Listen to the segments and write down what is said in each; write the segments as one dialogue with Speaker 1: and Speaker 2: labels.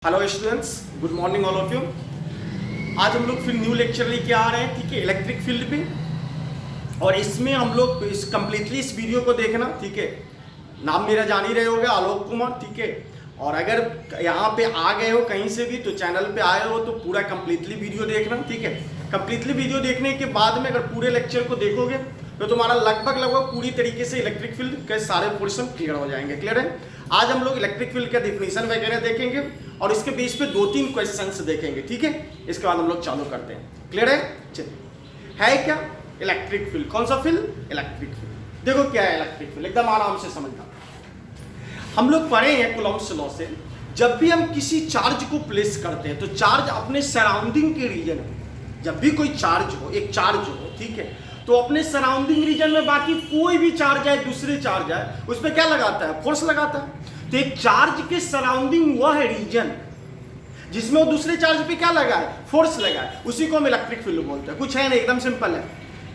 Speaker 1: Hello students, good morning all of you. आज हम लोग फिर न्यू लेक्चर लेके आ रहे हैं, ठीक है, इलेक्ट्रिक फील्ड पे। और इसमें हम लोग कंप्लीटली इस वीडियो को देखना, ठीक है। नाम मेरा जान ही रहे होगे, आलोक कुमार, ठीक है। और अगर यहाँ पे आ गए हो कहीं से भी तो चैनल पे आए हो तो पूरा कंप्लीटली वीडियो देखना, ठीक है। कंप्लीटली वीडियो देखने के बाद में अगर पूरे लेक्चर को देखोगे तो तुम्हारा लगभग पूरी तरीके से इलेक्ट्रिक फील्ड के सारे पोर्शन क्लियर हो जाएंगे। क्लियर है? आज हम लोग इलेक्ट्रिक फील्ड का डिफिनीशन वगैरह देखेंगे और इसके बेस पे 2-3 क्वेश्चंस देखेंगे, ठीक है। इसके बाद हम लोग चालू करते हैं। क्लियर है? चलिए, है क्या इलेक्ट्रिक फील्ड? कौन सा फील्ड? Electric field. देखो क्या है इलेक्ट्रिक फील्ड, एकदम आराम से समझना। हम लोग पढ़े हैं कूलॉम्स लॉ से, जब भी हम किसी चार्ज को प्लेस करते हैं तो चार्ज अपने सराउंडिंग के रीजन में, जब भी कोई चार्ज हो, एक चार्ज हो, ठीक है, तो अपने सराउंडिंग रीजन में बाकी कोई भी चार्ज है, दूसरे चार्ज है, उस पर क्या लगाता है? फोर्स लगाता है। तो एक चार्ज के सराउंडिंग वह है रीजन जिसमें वो दूसरे चार्ज पे क्या लगा है? फोर्स लगा है। उसी को हम इलेक्ट्रिक फील्ड बोलते हैं। कुछ है नहीं, एकदम सिंपल है।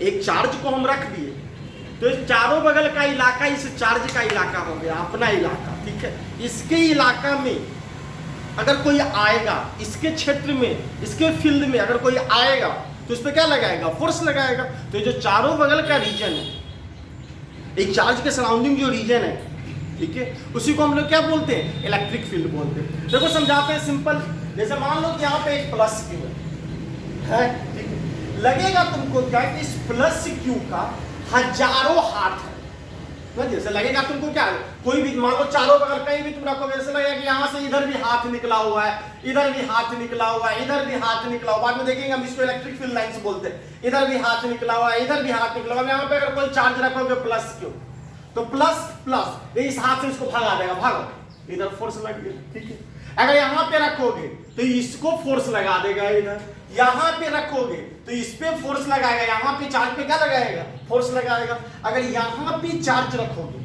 Speaker 1: एक चार्ज को हम रख दिए तो इस चारों बगल का इलाका इस चार्ज का इलाका हो गया, अपना इलाका, ठीक है। इसके इलाका में अगर कोई आएगा, इसके क्षेत्र में, इसके फील्ड में अगर कोई आएगा तो उस पर क्या लगाएगा? फोर्स लगाएगा। तो जो चारों बगल का रीजन है, एक चार्ज के सराउंडिंग जो रीजन है, ठीक है, उसी को हम लोग क्या बोलते हैं? इलेक्ट्रिक फील्ड बोलते हैं। देखो समझाते हैं सिंपल। जैसे मान लो कि यहाँ पे एक प्लस क्यू है, ठीक है। लगेगा तुमको क्या कि इस प्लस क्यू का हजारों हाथ है। जैसे लगेगा तुमको क्या, कोई भी मान लो चारों बगल कहीं भी तुम रखोगे, ऐसा लगेगा कि यहाँ से इधर भी हाथ निकला हुआ है, इधर भी हाथ निकला हुआ है, इधर भी हाथ निकला हुआ है। बाद में देखेंगे हम इसको इलेक्ट्रिक फील्ड लाइंस बोलते हैं। इधर भी हाथ निकला हुआ है, इधर भी हाथ निकला हुआ है। यहाँ पे अगर कोई चार्ज रखोगे प्लस क्यू, तो प्लस प्लस इस हाथ से इसको भगा देगा, भागो, इधर फोर्स लग गया, ठीक है। अगर यहाँ पे रखोगे तो इसको फोर्स लगा देगा, इधर यहाँ पे रखोगे तो इस पे फोर्स लगाएगा, यहाँ पे चार्ज पे क्या लगाएगा? फोर्स लगाएगा। अगर यहाँ पे चार्ज रखोगे,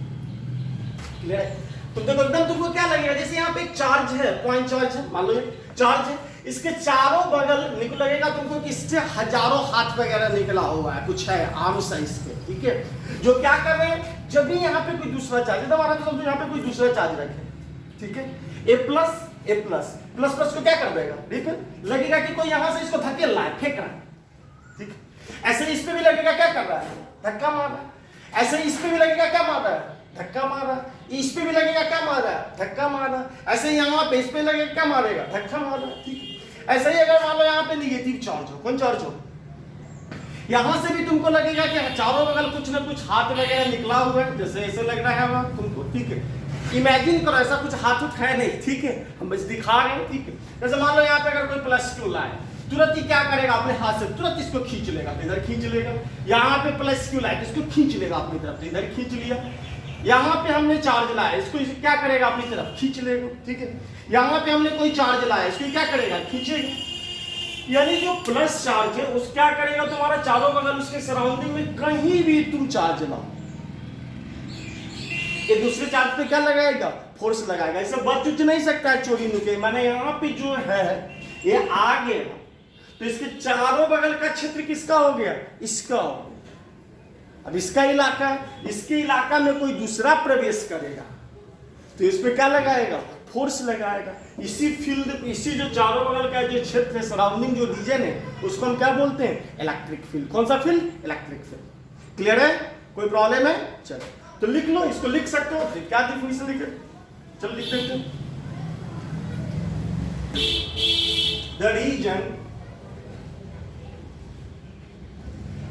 Speaker 1: क्लियर है, तो देखो एकदम तुमको क्या लगेगा? जैसे यहाँ पे एक चार्ज है, पॉइंट चार्ज है, मान लो ये चार्ज है, इसके चारों बगल लगेगा तुमको कि इससे हजारों हाथ वगैरह निकला हुआ है, कुछ है आर्म साइज के, ठीक है, जो क्या कर रहे हैं? जब भी यहाँ पे कोई दूसरा चार्ज है, तो यहाँ पे कोई दूसरा चार्ज रखे, ठीक है, ए प्लस प्लस प्लस को क्या कर देगा? रिपेल। लगेगा कि कोई यहां से इसको धकेल रहा है, फेंक रहा है, ठीक है। ऐसे इस पे भी लगेगा क्या कर रहा है? धक्का मार रहा है। ऐसे इस पे भी लगेगा क्या मार रहा है? धक्का मार रहा है। इस पे भी लगेगा क्या मार रहा है? धक्का मार रहा है। ऐसे यहाँ पे इस पे लगेगा क्या मारेगा? धक्का मार रहा है, ठीक है। ऐसे ही अगर मान लो यहाँ पे निगेटिव चार्ज हो, कौन चार्ज हो, यहां से भी तुमको लगेगा कि चारों बगल कुछ ना कुछ हाथ वगैरह निकला हुआ है, जैसे ऐसे लग रहा है तुमको, ठीक है। इमेजिन करो ऐसा कुछ हाथ उठ है नहीं, ठीक है, हम बस दिखा रहे हैं, ठीक है। जैसे मान लो यहाँ पे अगर कोई प्लस क्यू लाए, तुरंत ही क्या करेगा? अपने हाथ से तुरंत इसको खींच लेगा, इधर खींच लेगा। यहाँ पे प्लस क्यू लाए, इसको खींच लेगा अपनी तरफ, इधर खींच लिया। यहाँ पे हमने चार्ज लाया, इसको क्या करेगा? अपनी तरफ खींच लेगा, ठीक है। यहाँ पे हमने कोई चार्ज लाया, इसको क्या करेगा? खींचेगा। यानी जो प्लस चार्ज है उस क्या करेगा? तुम्हारा चारों बगल उसके सराउंडिंग में कहीं भी तुम चार्ज लाओ, ये दूसरे चार्ज पे क्या लगाएगा? फोर्स लगाएगा। इसे बच उच नहीं सकता है चोरी नुके। मैंने यहाँ पे जो है ये आ गया तो इसके चारों बगल का क्षेत्र किसका हो गया? इसका हो गया। अब इसका इलाका, इसके इलाका में कोई दूसरा प्रवेश करेगा तो इस पे क्या लगाएगा? फोर्स लगाएगा। इसी फील्ड, इसी जो चारों बगल का जो क्षेत्र है, सराउंडिंग जो रीजन है, उसको हम क्या बोलते हैं? Electric field. कौन सा फील्ड? Electric field. क्लियर है? कोई प्रॉब्लम है? चलो तो लिख लो, इसको लिख सकते हो। क्या डिफिनेशन लिखे? चलो लिख देते हैं। The region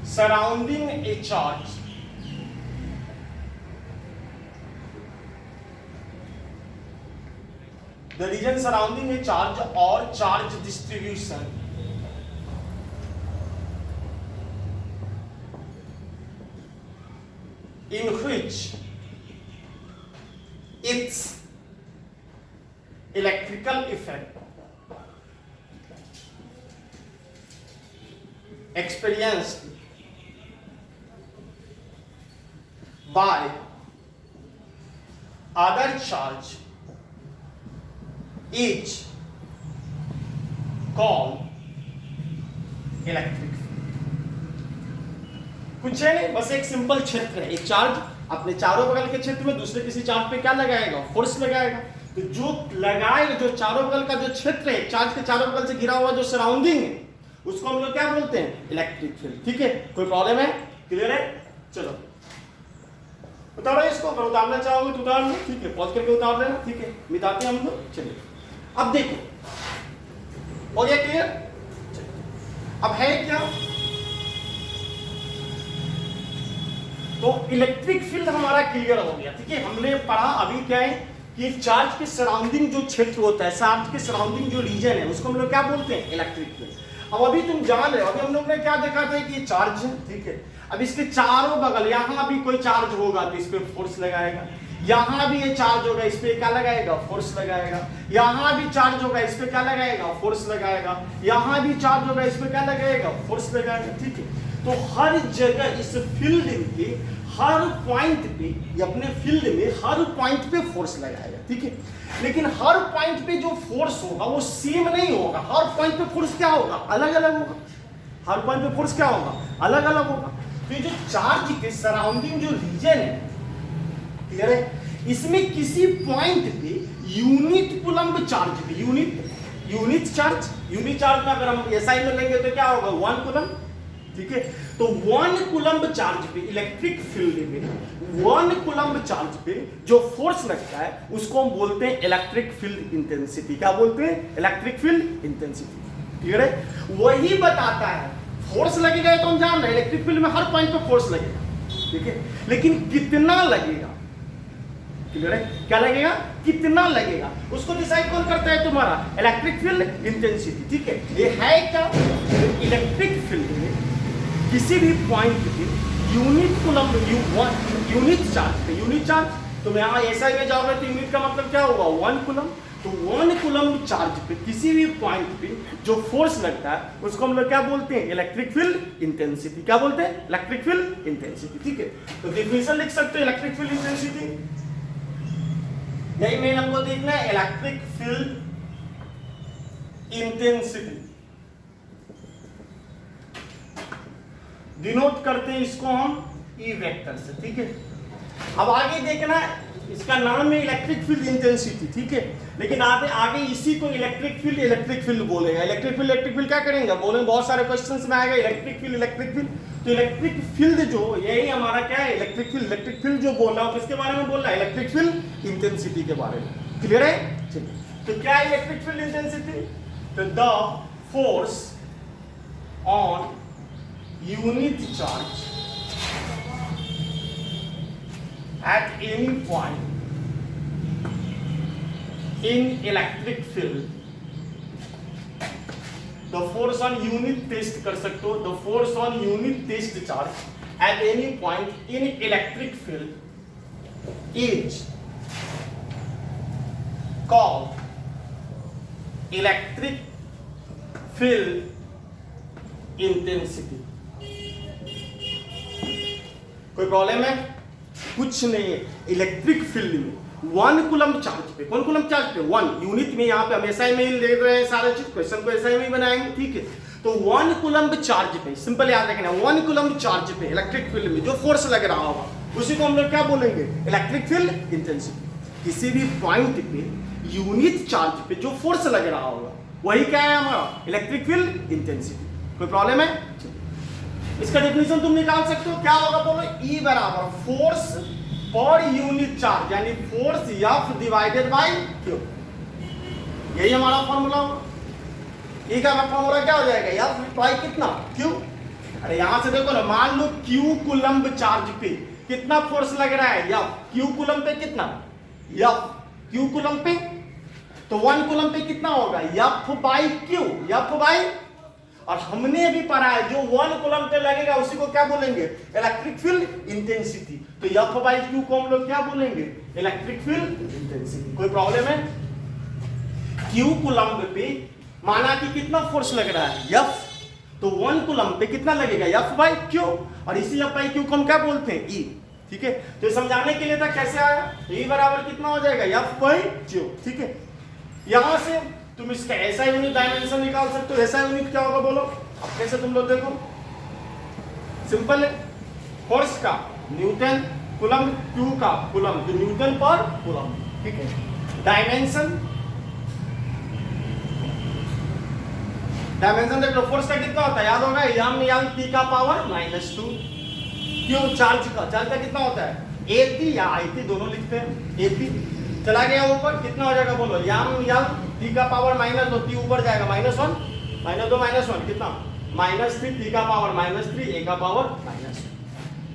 Speaker 1: surrounding a charge the region surrounding a charge और charge distribution in which its electrical effect experienced by other charge is called electric. कुछ है नहीं, बस एक सिंपल क्षेत्र है। एक चार्ज अपने चारों बगल के क्षेत्र में दूसरे किसी चार्ज पे क्या लगाएगा? फोर्स लगाएगा। तो जो लगाएगा, जो चारों बगल का जो क्षेत्र है, चार्ज के चारों बगल से घिरा हुआ जो सराउंडिंग है, उसको हम लोग क्या बोलते हैं? Electric field. ठीक है, कोई प्रॉब्लम है? क्लियर है? चलो उतारो इसको, अगर उतारना चाहोगे तो उतार लो, ठीक है, पॉज करके उतार लेना, ठीक है, मिटाते हैं हम लोग। चलिए अब देखो, हो गया क्लियर? अब है क्या? तो इलेक्ट्रिक फील्ड हमारा क्लियर हो गया। ठीक है, हमने पढ़ा अभी क्या है कि चार्ज के सराउंडिंग जो क्षेत्र होता है, चार्ज के सराउंडिंग जो रीजन है, उसको हम लोग क्या बोलते हैं? Electric field. अब अभी तुम जान रहे हो, अभी हम लोग ने क्या देखा था कि चार्ज है, ठीक है, अब इसके चारों बगल, यहाँ भी कोई चार्ज होगा तो इस पे फोर्स लगाएगा, यहाँ भी ये चार्ज होगा, इस पे क्या लगाएगा? फोर्स लगाएगा, यहाँ भी चार्ज होगा, इस पे क्या लगाएगा? फोर्स लगाएगा, यहाँ भी चार्ज होगा, इस पे क्या लगाएगा? फोर्स लगाएगा। ठीक है, तो हर जगह इस फील्ड के हर पॉइंट पे, अपने फील्ड में हर पॉइंट पे फोर्स लगाएगा। ठीक है, लेकिन हर पॉइंट पे जो फोर्स होगा वो सेम नहीं होगा, हर पॉइंट पे फोर्स क्या होगा? अलग अलग होगा। हर पॉइंट पे फोर्स क्या होगा? अलग अलग होगा। तो ये जो चार्ज के सराउंडिंग जो रीजन है, क्लियर है, इसमें किसी पॉइंट पे यूनिट कूलम्ब चार्ज पे, यूनिट चार्ज में अगर हम एसआई में लेंगे तो क्या होगा? 1 कूलम्ब। ठीक है, तो 1 कूलम्ब चार्ज पे इलेक्ट्रिक फील्ड में 1 कूलम्ब चार्ज पे जो फोर्स लगता है उसको हम बोलते हैं इलेक्ट्रिक फील्ड इंटेंसिटी। क्या बोलते हैं? Electric field intensity. क्लियर है? वही बताता है, फोर्स लगेगा तो हम जान रहे हैं इलेक्ट्रिक फील्ड में हर पॉइंट पे फोर्स लगेगा, ठीक है, लेकिन कितना लगेगा? क्लियर है? क्या लगेगा? कितना लगेगा उसको डिसाइड कौन करता है? तुम्हारा इलेक्ट्रिक फील्ड इंटेंसिटी। ठीक है, ये है क्या? इलेक्ट्रिक फील्ड में किसी भी पॉइंट पे यूनिट कूलम्ब, यूनिट चार्ज, तो यहाँ एसआई में जाओगे तो यूनिट का मतलब क्या होगा? 1 कूलम्ब। तो 1 कूलम्ब चार्ज पे किसी भी पॉइंट पे जो फोर्स लगता है उसको हम लोग क्या बोलते हैं? Electric field intensity. क्या बोलते हैं? Electric field intensity. ठीक है, तो डेफिनेशन लिख सकते हो इलेक्ट्रिक फील्ड इंटेंसिटी। यही मेन हमको देखना है, इलेक्ट्रिक फील्ड इंटेंसिटी। डिनोट करते हैं इसको हम ई वेक्टर से। ठीक है, अब आगे देखना, इसका नाम है इलेक्ट्रिक फील्ड इंटेंसिटी। ठीक है, लेकिन आगे इसी को इलेक्ट्रिक फील्ड बोलेगा। इलेक्ट्रिक फील्ड क्या करेंगे? बोलेंगे, बहुत सारे क्वेश्चंस में आएगा इलेक्ट्रिक फील्ड। तो इलेक्ट्रिक फील्ड जो यही हमारा क्या है? इलेक्ट्रिक फील्ड जो बोल रहा हूं किसके बारे में बोल रहा है? इलेक्ट्रिक फील्ड इंटेंसिटी के बारे में। क्लियर है? चलिए, तो क्या है इलेक्ट्रिक फील्ड इंटेंसिटी? तो the force on unit charge at any point in electric field, the force on unit test कर सकते हो, the force on unit test charge at any point in electric field is called electric field intensity। कोई problem है? कुछ नहीं है। Electric field में 1 coulomb charge पे, कौन कूलम्ब चार्ज पे? 1 यूनिट में, यहाँ पे हम एसआई में ही ले रहे हैं सारे चीज, क्वेश्चन को एसआई में ही बनाएंगे। ठीक है, तो 1 कूलम्ब चार्ज पे, सिंपल याद रखना, 1 कूलम्ब चार्ज पे इलेक्ट्रिक फील्ड में जो फोर्स लग रहा होगा उसी को हम लोग क्या बोलेंगे? Electric field intensity. किसी भी पॉइंट पे यूनिट चार्ज पे जो फोर्स लग रहा होगा वही क्या है? हमारा इलेक्ट्रिक फील्ड इंटेंसिटी। कोई प्रॉब्लम है? इसका डेफिनेशन तुम निकाल सकते हो, क्या होगा बोलो? E बराबर फोर्स पर यूनिट चार्ज, यानी force F divided by Q। यही हमारा फॉर्मूला होगा। E का फॉर्मूला क्या हो जाएगा? F बाय कितना? Q। अरे यहां से देखो ना, मान लो Q कूलम्ब चार्ज पे कितना फोर्स लग रहा है? F। Q कूलम्ब पे कितना? F। Q कूलम्ब पे तो 1 कूलम्ब पे कितना होगा? F by Q। F by, और हमने अभी पढ़ा है जो 1 कूलम्ब पे लगेगा उसी को क्या बोलेंगे? Electric field intensity. तो F बाई Q को हम लोग क्या बोलेंगे? Electric field intensity. कोई प्रॉब्लम है? Q कूलम्ब पे माना कि कितना फोर्स लग रहा है? F। तो 1 कूलम्ब पे कितना लगेगा? F बाई Q, और इसी F बाई Q को हम क्या बोलते हैं? E। ठीक है, तो समझाने के लिए था कैसे आया? E बराबर कितना हो जाएगा? F by Q। ठीक है, यहां से तुम इसका ऐसा यूनिट डायमेंशन निकाल सकते हो। ऐसा यूनिट क्या होगा बोलो? अब कैसे तुम लोग देखो, सिंपल है, फोर्स का न्यूटन, कूलम्ब, Q का कूलम्ब, तो न्यूटन पर कूलम्ब। ठीक है, डायमेंशन देख लो, फोर्स का कितना होता है, याद होगा, एम टी का पावर -2। क्यों? चार्ज का कितना होता है, एपी या आईपी दोनों लिखते हैं, एपी चला गया ऊपर, कितना हो जाएगा बोलो, एम टी का पावर -2, टी ऊपर जाएगा -1, -2 -1 कितना, -3, टी का पावर -3, ए का पावर -1।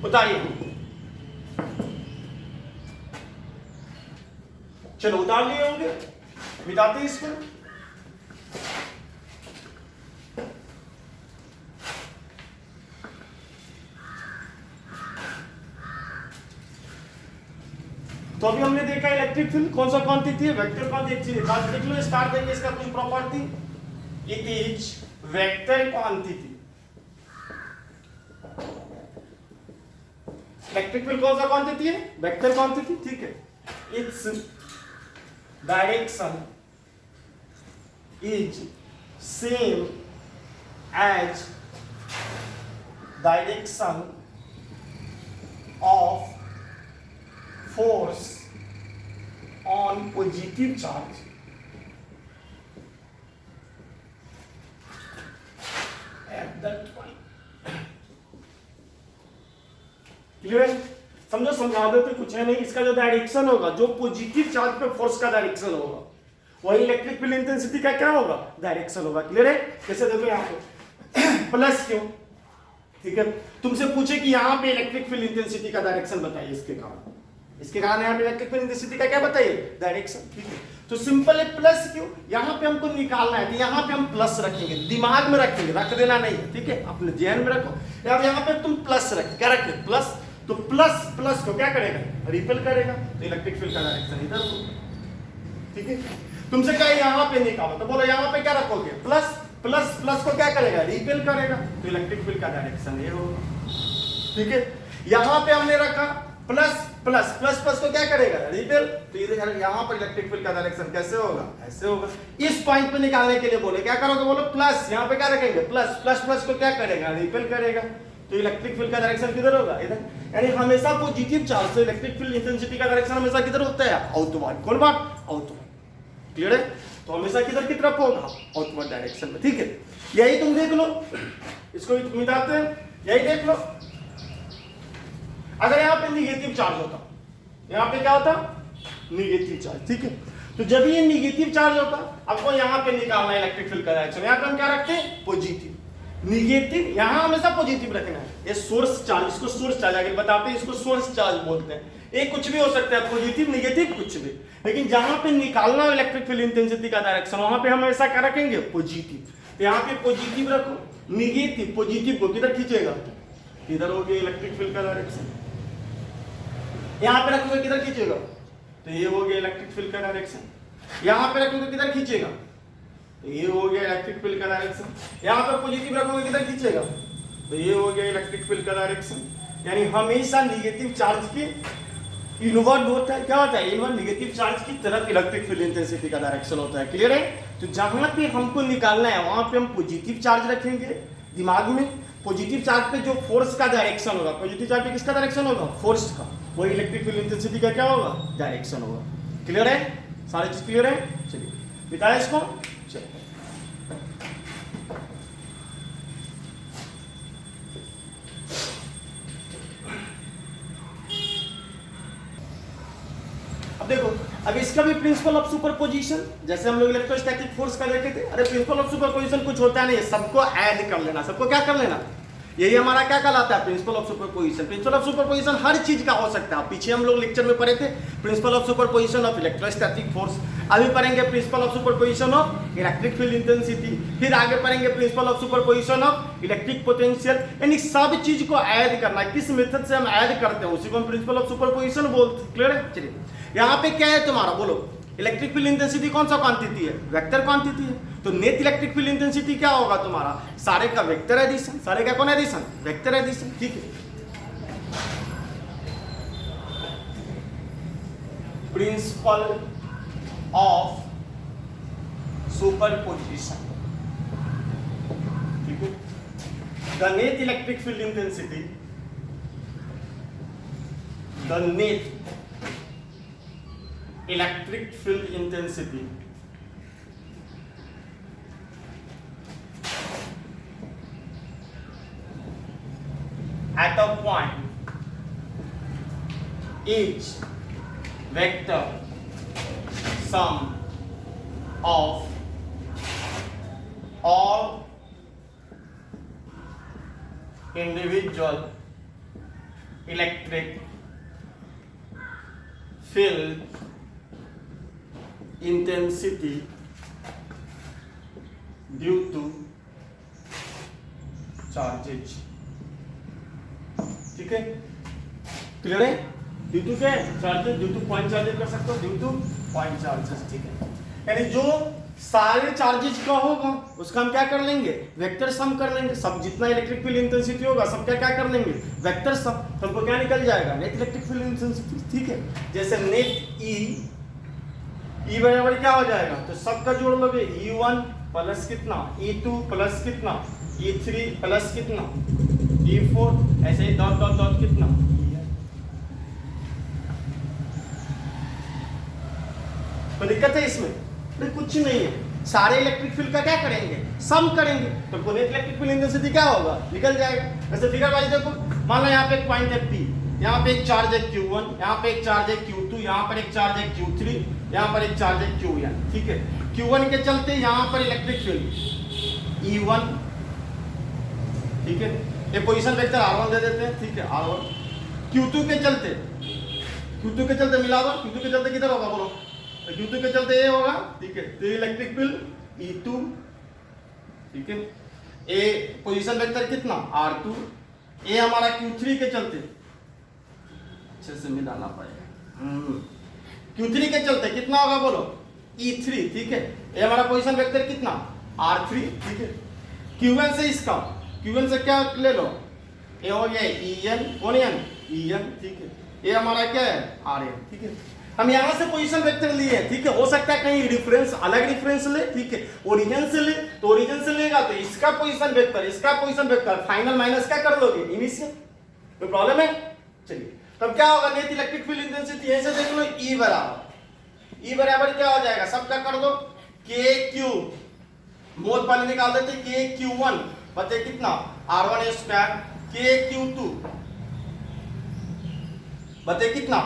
Speaker 1: उतारिए, चलो उतार लिए होंगे, मिटाते हैं इसको। तो अभी हमने देखा इलेक्ट्रिक फील्ड कौन सा क्वांटिटी है, वेक्टर क्वांटिटी है। आज देख लो, स्टार्ट देंगे इसका कुछ property, it is vector quantity. Electric field कौन सा क्वांटिटी है, वेक्टर क्वांटिटी, ठीक है। Its direction is same as direction of force on positive charge at that point। Clear है? समझो, समझा देते, कुछ है नहीं। इसका जो डायरेक्शन होगा, जो पॉजिटिव चार्ज पे फोर्स का डायरेक्शन होगा, वही इलेक्ट्रिक फील्ड इंटेंसिटी का क्या होगा, डायरेक्शन होगा। क्लियर है? जैसे देखो यहाँ पे प्लस क्यों, ठीक है, तुमसे पूछे कि यहाँ पे इलेक्ट्रिक फील्ड इंटेंसिटी का डायरेक्शन बताइए, इसके कारण यहाँ पे इलेक्ट्रिक फील्ड इंटेंसिटी का क्या बताइए, डायरेक्शन, ठीक है। तो सिंपल है, प्लस क्यों, यहाँ पे हमको निकालना है, तो यहाँ पे हम प्लस रखेंगे, दिमाग में रखेंगे, रख देना नहीं है, ठीक है, अपने ध्यान में रखो। अब यहाँ पे तुम प्लस रखे, क्या रखे, प्लस, तो प्लस प्लस को क्या करेगा, रिपेल करेगा, तो इलेक्ट्रिक फील्ड का डायरेक्शन इधर होगा, ठीक है। तुमसे कहे यहाँ पे निकालो, तो बोलो यहाँ पे क्या रखोगे, प्लस, प्लस प्लस को क्या करेगा, रिपेल करेगा, तो इलेक्ट्रिक फील्ड का डायरेक्शन ये होगा, ठीक है। यहाँ पे हमने रखा प्लस प्लस, प्लस प्लस को क्या करेगा, रिपेल, तो इधर यहाँ पर इलेक्ट्रिक फील्ड का डायरेक्शन कैसे होगा, ऐसे होगा। इस पॉइंट पे निकालने के लिए बोले क्या करोगे, बोलो प्लस, यहाँ पे क्या रखेंगे, प्लस, प्लस प्लस को क्या करेगा, रिपेल करेगा, तो इलेक्ट्रिक फील्ड का डायरेक्शन किधर होगा, इधर। यानी हमेशा पॉजिटिव चार्ज से इलेक्ट्रिक फील्ड इंटेंसिटी का डायरेक्शन हमेशा किधर होता है, आउटवर्ड। कौन बात, आउटवर्ड। क्लियर है? तो हमेशा किधर की तरफ होगा, आउटवर्ड डायरेक्शन में, ठीक है। यही तुम देख लो, इसको मिटाते हैं, यही देख लो। अगर यहाँ पे निगेटिव चार्ज होता, यहाँ पे क्या होता, निगेटिव चार्ज, ठीक है। तो जब ये निगेटिव चार्ज होता, आपको यहाँ पे निकालना है इलेक्ट्रिक फील्ड का डायरेक्शन, यहाँ पे हम क्या रखते हैं, पॉजिटिव, निगेटिव, यहाँ हमेशा पॉजिटिव रखना है। ये सोर्स चार्ज, इसको सोर्स चार्ज आगे बताते हैं, इसको सोर्स चार्ज बोलते हैं। ये कुछ भी हो सकता है, पॉजिटिव निगेटिव कुछ भी, लेकिन जहां पे निकालना है इलेक्ट्रिक फील्ड इंटेंसिटी का डायरेक्शन, वहां पे हम हमेशा क्या रखेंगे, पॉजिटिव। तो यहाँ पे पॉजिटिव रखो, निगेटिव, पॉजिटिव को किधर खींचेगा, इधर हो गया इलेक्ट्रिक फील्ड का डायरेक्शन। यहाँ पे रखोगे किधर खींचेगा, तो ये हो गया इलेक्ट्रिक फील्ड का डायरेक्शन। यहाँ पे रखोगे किधर खींचेगा, तो ये हो गया इलेक्ट्रिक फील्ड का डायरेक्शन। यहाँ पे पॉजिटिव रखोगे किधर खींचेगा, तो ये हो गया इलेक्ट्रिक फील्ड का डायरेक्शन। यानी हमेशा निगेटिव चार्ज की इनवर्ट होता है, क्या होता है, इनवर्ट निगेटिव चार्ज की तरफ इलेक्ट्रिक फील्ड इंटेंसिटी का डायरेक्शन होता है। क्लियर है? तो जहां पे हमको निकालना है वहां पे हम पॉजिटिव चार्ज रखेंगे दिमाग में। पॉजिटिव चार्ज पे जो फोर्स का डायरेक्शन होगा, पॉजिटिव चार्ज पे किसका डायरेक्शन होगा, फोर्स का, वही इलेक्ट्रिक फील्ड इंटेंसिटी का क्या होगा, डायरेक्शन होगा। क्लियर है? सारी चीज क्लियर है? चलिए बताए इसको। चलिए अब देखो, अब इसका भी प्रिंसिपल ऑफ सुपरपोजिशन, जैसे हम लोग इलेक्ट्रोस्टैटिक फोर्स का देखे थे। अरे प्रिंसिपल ऑफ सुपरपोजिशन कुछ होता नहीं है, सबको ऐड कर लेना, सबको क्या कर लेना, यही हमारा क्या कहलाता है, principle of superposition. Principle of superposition हर चीज का हो सकता है। पीछे हम लोग लेक्चर में पढ़े थे principal of superposition of electrostatic force, अभी पढ़ेंगे principal of superposition of electric field intensity, फिर आगे पढ़ेंगे principal of superposition of electric potential. यानी सब चीज को ऐड करना, किस मेथड से हम ऐड करते हैं उसी को हम प्रिंसिपल ऑफ सुपरपोजिशन बोलते हैं। क्लियर है? चलिए यहाँ पे क्या है तुम्हारा, बोलो इलेक्ट्रिक फील्ड इंटेंसिटी कौन सा क्वांटिटी है, वेक्टर क्वांटिटी है। तो नेट इलेक्ट्रिक फील्ड इंटेंसिटी क्या होगा तुम्हारा, सारे का वेक्टर एडिशन, सारे का कौन एडिशन, वेक्टर एडिशन। ठीक है, प्रिंसिपल ऑफ सुपरपोजिशन, ठीक है। The net electric field intensity, the net electric field intensity at a point each vector sum of all individual electric field intensity due to charges। ठीक है, clear है? Due to क्या charges, due to point charges कर सकते हो, due to point charges. ठीक है, यानी जो सारे चार्जेस का होगा उसका हम क्या कर लेंगे, वेक्टर सम कर लेंगे। सब जितना इलेक्ट्रिक फील्ड इंटेंसिटी होगा सबका क्या कर लेंगे, वेक्टर सम। तो हमको क्या निकल जाएगा, नेट इलेक्ट्रिक फील्ड इंटेंसिटी। ठीक है, जैसे नेट ई बराबर क्या हो जाएगा, तो सबका जोड़ लोगे, E1 प्लस कितना, E2 प्लस कितना, E3 प्लस कितना, E4, ऐसे ही डॉट डॉट डॉट कितना। तो दिक्कत है इसमें? नहीं, कुछ नहीं है। सारे इलेक्ट्रिक फील्ड का क्या करेंगे, सम करेंगे, तो नेट इलेक्ट्रिक फील्ड इंटेंसिटी क्या होगा, निकल जाएगा। वैसे फिगर वाइज देखो, मान लो यहाँ पे एक पॉइंट है P, यहाँ पे एक चार्ज है Q1, यहाँ पे एक चार्ज है Q2, यहाँ पर एक चार्ज है Q3, यहाँ पर एक चार्ज है Qn। ठीक है, Q1 के चलते यहाँ पर इलेक्ट्रिक फील्ड E1, ठीक है, ये पोजीशन वेक्टर R1 दे देते हैं। ठीक है, R1 Q2 के चलते मिला दो, Q2 के चलते किधर होगा बोलो, तो Q2 के चलते ये होगा। ठीक है, तो इलेक्ट्रिक फील्ड E2, ठीक है, ए पोजीशन वेक्टर कितना R2, ये हमारा Q3 के चलते, अच्छे से मिलाना पड़ेगा, Q3 के चलते कितना होगा बोलो, E3। ठीक है, ये हमारा पोजीशन वेक्टर कितना R3। ठीक है, Q1 से इसका, Q1 से क्या ले लो, ये हो गया En, कौन En, En। ठीक है, ये हमारा क्या है Rn। ठीक है, हम यहाँ से पोजीशन वेक्टर लिए। ठीक है, हो सकता है कहीं रेफरेंस अलग रेफरेंस ले। ठीक है, ओरिजिन से ले, तो ओरिजिन से लेगा तो इसका पोजीशन वेक्टर, इसका पोजीशन वेक्टर, फाइनल माइनस क्या कर लोगे, इनिशियल। कोई प्रॉब्लम है? चलिए, तब क्या होगा, नेट इलेक्ट्रिक फील्ड इंटेंसिटी ऐसे देख लो, E बराबर क्या हो जाएगा, सबका कर दो, KQ, मोल पहले निकाल देते, KQ1 बते कितना R1 स्क्वायर, KQ2 बते कितना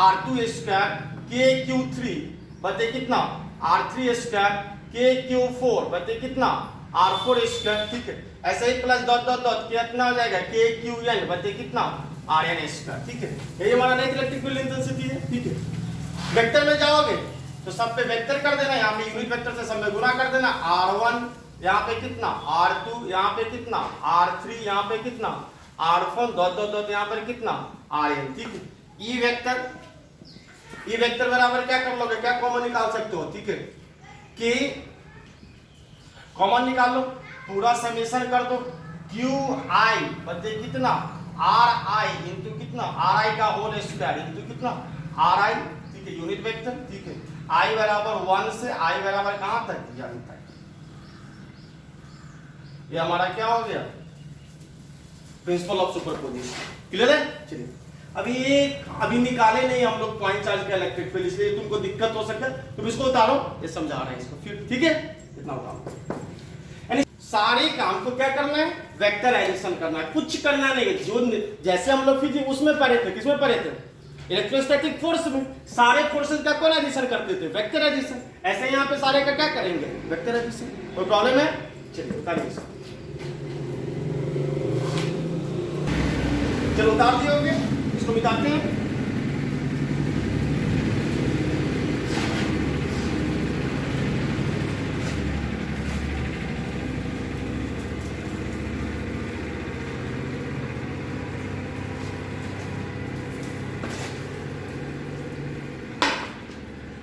Speaker 1: R2 स्क्वायर, KQ3 बते कितना R3 स्क्वायर, KQ4 बते कितना R4 स्क्वायर। ठीक है, ऐसे ही प्लस डॉट डॉट डॉट कितना हो जाएगा, KQN बते कितना Rn स्क्वायर। ठीक है, ये हमारा नेट इलेक्ट्रिक फील्ड इंटेंसिटी है। ठीक है, वेक्टर में जाओगे तो सब पे वेक्टर कर देना, यहाँ पे यूनिट वेक्टर से सब में गुना कर देना, R1 यहाँ पे कितना R2, यहाँ पे कितना R3, यहाँ पे कितना R4, डॉट डॉट डॉट यहाँ पर कितना Rn। ठीक है, ई वेक्टर बराबर क्या कर लोगे, क्या कॉमन निकाल सकते हो। ठीक है, कि कॉमन निकाल लो, पूरा समेशन कर दो, Qi बचे कितना Ri इंटू कितना Ri का होल स्क्वायर इंटू कितना Ri। ठीक है, यूनिट वेक्टर। ठीक है, I बराबर 1 से I बराबर कहां तक, यहाँ तक। ये हमारा क्या हो गया, प्रिंसिपल ऑफ सुपरपोजिशन। क्लियर है? चलिए, अभी निकाले नहीं हम लोग पॉइंट चार्ज का इलेक्ट्रिक फील्ड, इसलिए तुमको दिक्कत हो सकता है, तुम इसको उतारो, ये समझा रहे हैं इसको फिर। ठीक है, इतना उतारो, यानी सारे काम को क्या करना है, वेक्टराइजेशन करना है, कुछ करना नहीं है। जो जैसे हम लोग फिजिक्स उसमें पढ़े थे, किसमें पढ़े थे, इलेक्ट्रोस्टैटिक फोर्स में, सारे फोर्सेस का कोलाइजेशन करते थे, वेक्टराइजेशन। ऐसे यहाँ पे सारे का क्या करेंगे, वेक्टराइजेशन। कोई प्रॉब्लम है? चलिए उतारिए इसको, चलो उतार दिए होंगे, इसको मिटाते हैं।